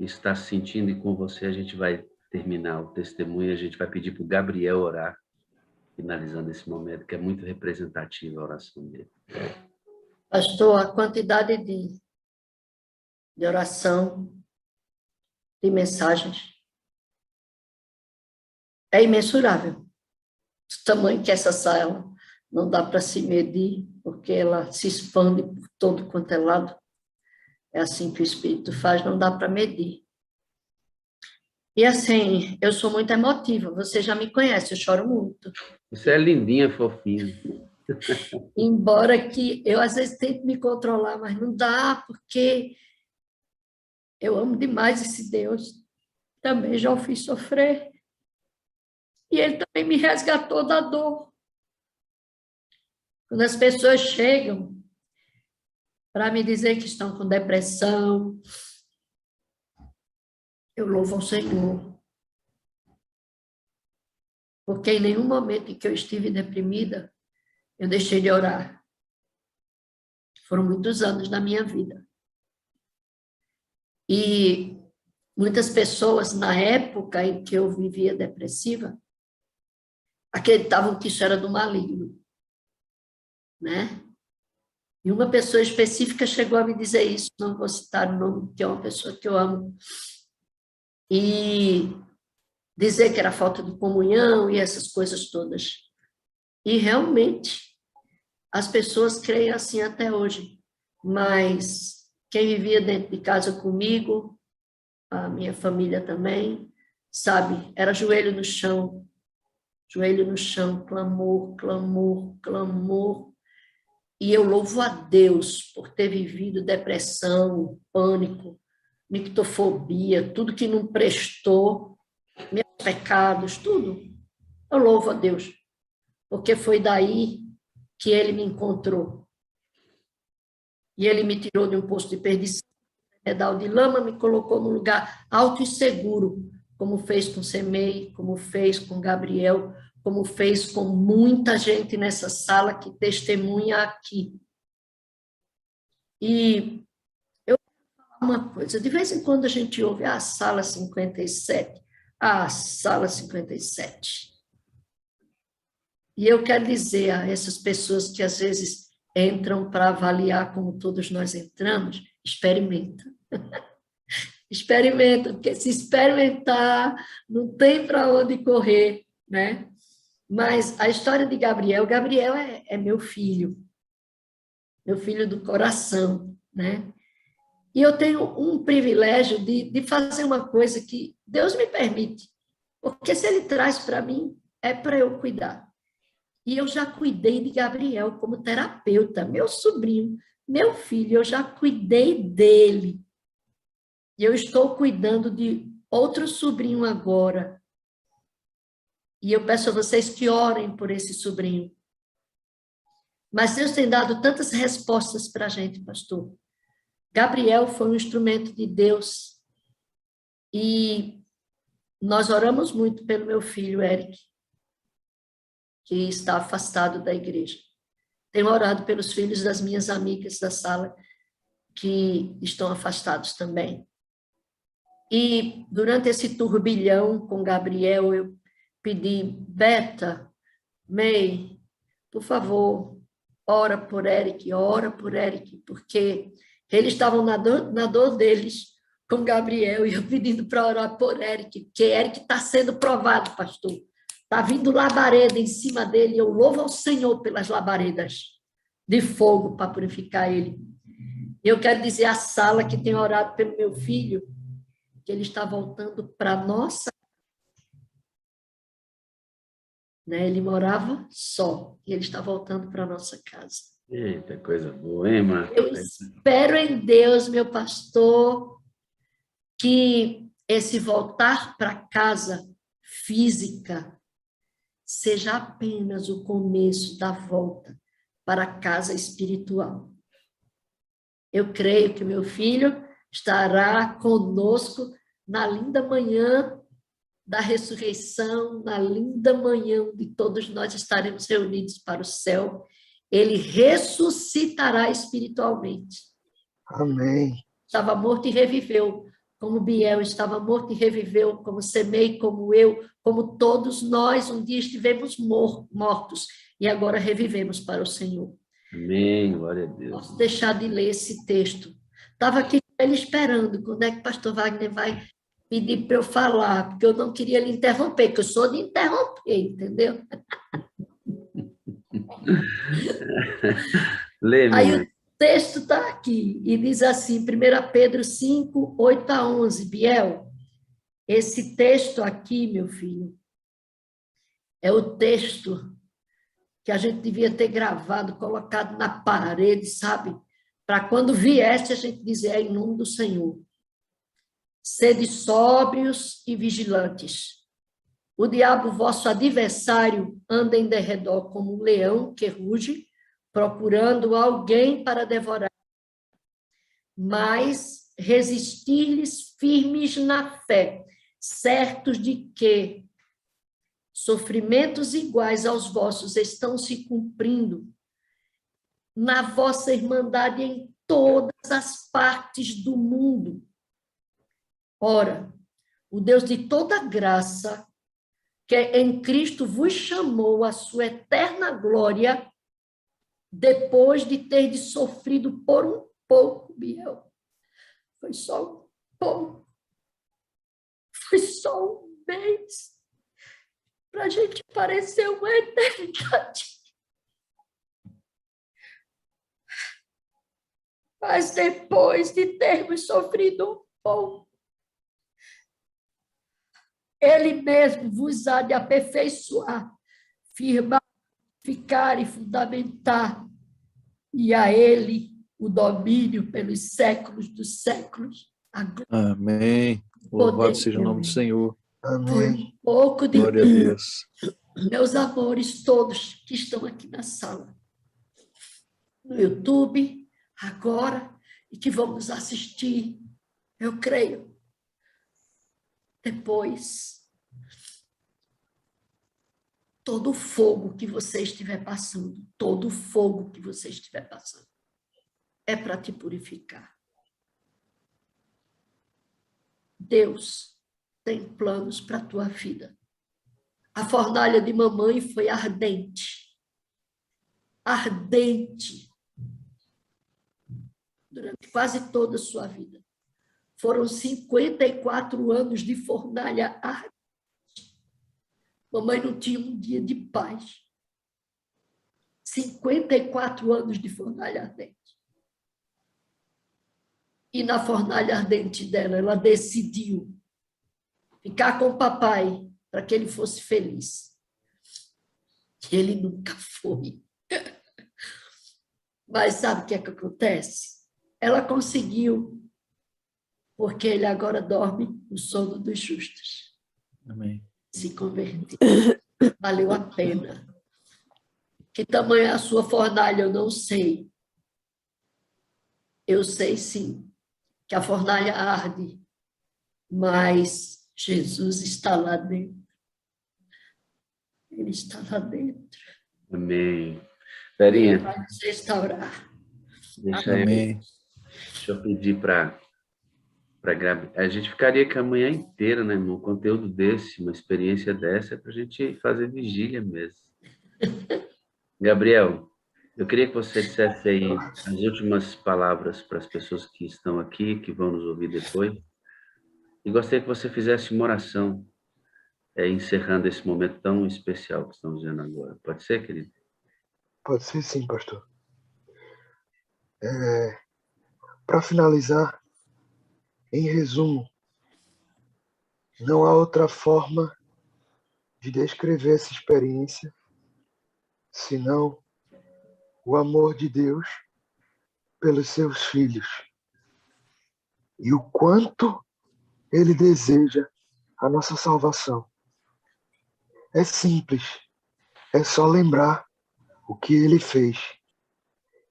está se sentindo? E com você a gente vai terminar o testemunho, a gente vai pedir para o Gabriel orar, finalizando esse momento, que é muito representativa a oração dele. Pastor, a quantidade de oração, de mensagens, é imensurável. O tamanho que essa sala não dá para se medir, porque ela se expande por todo quanto é lado. É assim que o Espírito faz, não dá para medir. E assim, eu sou muito emotiva, você já me conhece, eu choro muito. Você é lindinha, fofinha. Embora que eu às vezes tento me controlar, mas não dá, porque eu amo demais esse Deus. Também já o fiz sofrer. E ele também me resgatou da dor. Quando as pessoas chegam para me dizer que estão com depressão, eu louvo ao Senhor. Porque em nenhum momento em que eu estive deprimida, eu deixei de orar. Foram muitos anos da minha vida. E muitas pessoas, na época em que eu vivia depressiva, acreditavam que isso era do maligno, né? E uma pessoa específica chegou a me dizer isso, não vou citar o nome, que é uma pessoa que eu amo, e dizer que era falta de comunhão e essas coisas todas. E realmente, as pessoas creem assim até hoje, mas quem vivia dentro de casa comigo, a minha família também, sabe, era joelho no chão, clamor, clamor, clamor. E eu louvo a Deus por ter vivido depressão, pânico, mictofobia, tudo que não prestou, meus pecados, tudo. Eu louvo a Deus, porque foi daí que ele me encontrou. E ele me tirou de um poço de perdição, pedal de lama, me colocou num lugar alto e seguro, como fez com Semei, como fez com Gabriel, como fez com muita gente nessa sala que testemunha aqui. E eu vou falar uma coisa, de vez em quando a gente ouve a sala 57, a sala 57. E eu quero dizer a essas pessoas que às vezes entram para avaliar como todos nós entramos, experimenta. Experimenta, porque se experimentar, não tem para onde correr, né? Mas a história de Gabriel, Gabriel é meu filho do coração, né? E eu tenho um privilégio de fazer uma coisa que Deus me permite, porque se Ele traz para mim, é para eu cuidar. E eu já cuidei de Gabriel como terapeuta, meu sobrinho, meu filho, eu já cuidei dele. E eu estou cuidando de outro sobrinho agora. E eu peço a vocês que orem por esse sobrinho. Mas Deus tem dado tantas respostas para a gente, pastor. Gabriel foi um instrumento de Deus. E nós oramos muito pelo meu filho, Eric, que está afastado da igreja. Tenho orado pelos filhos das minhas amigas da sala, que estão afastados também. E durante esse turbilhão com Gabriel, eu pedi, Beta, May, por favor, ora por Eric, porque eles estavam na dor deles com Gabriel, e eu pedindo para orar por Eric, porque Eric está sendo provado, pastor. Está vindo labareda em cima dele, eu louvo ao Senhor pelas labaredas de fogo para purificar ele. Eu quero dizer à sala que tem orado pelo meu filho, que ele está voltando para a nossa, né? Ele morava só, e ele está voltando para a nossa casa. Eita, coisa boa, hein, Marta? Eu espero em Deus, meu pastor, que esse voltar para casa física seja apenas o começo da volta para a casa espiritual. Eu creio que meu filho estará conosco na linda manhã da ressurreição, na linda manhã onde todos nós estaremos reunidos para o céu. Ele ressuscitará espiritualmente. Amém. Estava morto e reviveu, como Biel estava morto e reviveu, como Semei, como eu, como todos nós um dia estivemos mortos e agora revivemos para o Senhor. Amém, glória a Deus. Posso deixar de ler esse texto. Estava aqui com ele esperando, quando é que o pastor Wagner vai pedir para eu falar, porque eu não queria lhe interromper, porque eu sou de interromper, entendeu? Lê, Aí mãe. o texto está aqui, e diz assim, 1 Pedro 5, 8 a 11, Biel, esse texto aqui, meu filho, é o texto que a gente devia ter gravado, colocado na parede, sabe? Para quando viesse a gente dizer, é em nome do Senhor. Sede sóbrios e vigilantes. O diabo, vosso adversário, anda em derredor como um leão que ruge, procurando alguém para devorar. Mas resistir-lhes firmes na fé, certos de que sofrimentos iguais aos vossos estão se cumprindo na vossa irmandade em todas as partes do mundo. Ora, o Deus de toda graça, que em Cristo vos chamou à sua eterna glória, depois de terdes sofrido por um pouco, Biel. Foi só um pouco. Foi só um mês. Para a gente parecer uma eternidade. Mas depois de termos sofrido um pouco, Ele mesmo vos há de aperfeiçoar, firmar, ficar e fundamentar, e a Ele o domínio pelos séculos dos séculos. Amém. Louvado seja o nome do Senhor. Foi Amém. um pouco de Glória a Deus. meus amores todos que estão aqui na sala. no YouTube, agora, e que vão nos assistir, eu creio, depois. Todo o fogo que você estiver passando, todo o fogo que você estiver passando, é para te purificar. Deus tem planos para a tua vida. A fornalha de mamãe foi ardente. Ardente. Durante quase toda a sua vida. Foram 54 anos de fornalha ardente. Mamãe não tinha um dia de paz. 54 anos de fornalha ardente. E na fornalha ardente dela, ela decidiu ficar com o papai para que ele fosse feliz. E ele nunca foi. Mas sabe o que é que acontece? Ela conseguiu, porque ele agora dorme o sono dos justos. Amém. Se converteu. Valeu a pena. Que tamanho é a sua fornalha, eu não sei. Eu sei sim, que a fornalha arde, mas Jesus está lá dentro. Ele está lá dentro. Amém. Ele Verinha, vai nos restaurar. Amém. deixa eu pedir para Gabi. A gente ficaria aqui a manhã inteira, né, irmão? Um conteúdo desse, uma experiência dessa, é para a gente fazer vigília mesmo. Gabriel, eu queria que você dissesse aí as últimas palavras para as pessoas que estão aqui, que vão nos ouvir depois. E gostaria que você fizesse uma oração, encerrando esse momento tão especial que estamos vendo agora. Pode ser, querido? Pode ser sim, pastor. Para finalizar, em resumo, não há outra forma de descrever essa experiência senão o amor de Deus pelos seus filhos e o quanto Ele deseja a nossa salvação. É simples, é só lembrar o que Ele fez.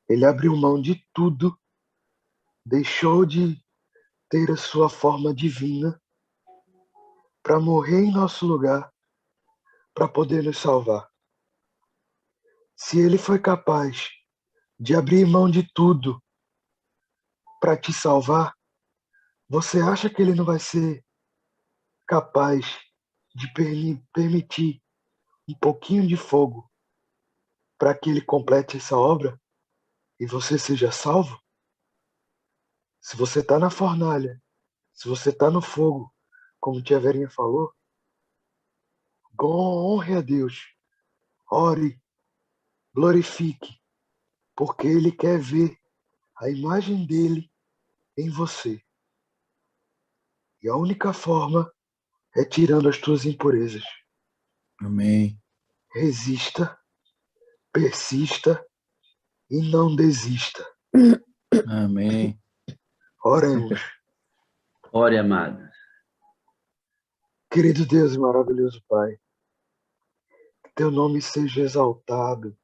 Ele abriu mão de tudo, deixou de ter a sua forma divina para morrer em nosso lugar, para poder nos salvar. Se Ele foi capaz de abrir mão de tudo para te salvar, você acha que Ele não vai ser capaz de permitir um pouquinho de fogo para que Ele complete essa obra e você seja salvo? Se você está na fornalha, se você está no fogo, como tia Verinha falou, honre a Deus, ore, glorifique, porque Ele quer ver a imagem dele em você. E a única forma é tirando as tuas impurezas. Amém. Resista, persista e não desista. Amém. Oremos. Ore, amada. Querido Deus e maravilhoso Pai, que teu nome seja exaltado,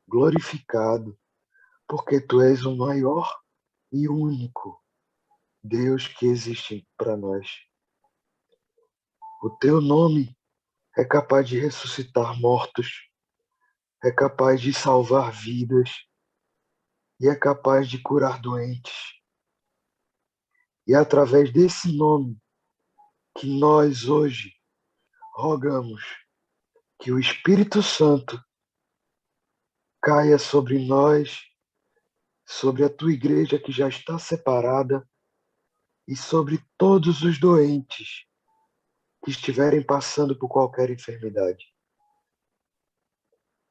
glorificado, porque tu és o maior e único Deus que existe para nós. O teu nome é capaz de ressuscitar mortos, é capaz de salvar vidas e é capaz de curar doentes. E é através desse nome que nós hoje rogamos que o Espírito Santo caia sobre nós, sobre a tua igreja que já está separada e sobre todos os doentes que estiverem passando por qualquer enfermidade.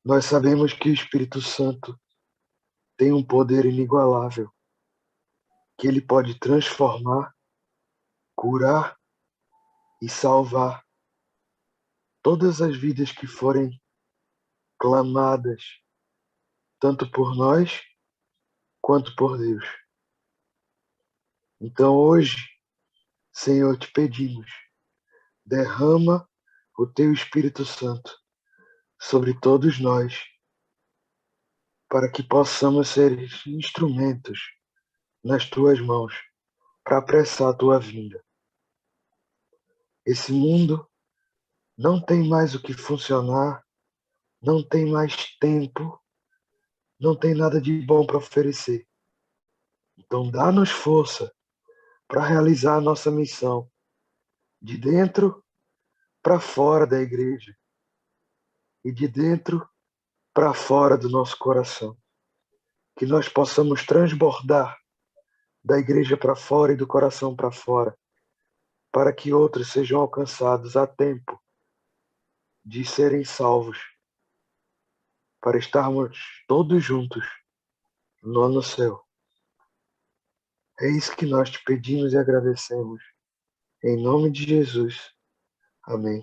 Nós sabemos que o Espírito Santo tem um poder inigualável, que ele pode transformar, curar e salvar todas as vidas que forem clamadas, tanto por nós quanto por Deus. Então hoje, Senhor, te pedimos, derrama o teu Espírito Santo sobre todos nós para que possamos ser instrumentos nas tuas mãos para apressar a tua vinda. Esse mundo não tem mais o que funcionar, não tem mais tempo, não tem nada de bom para oferecer. Então dá-nos força para realizar a nossa missão, de dentro para fora da igreja e de dentro para fora do nosso coração. Que nós possamos transbordar da igreja para fora e do coração para fora, para que outros sejam alcançados a tempo de serem salvos, para estarmos todos juntos no céu. É isso que nós te pedimos e agradecemos. Em nome de Jesus. Amém.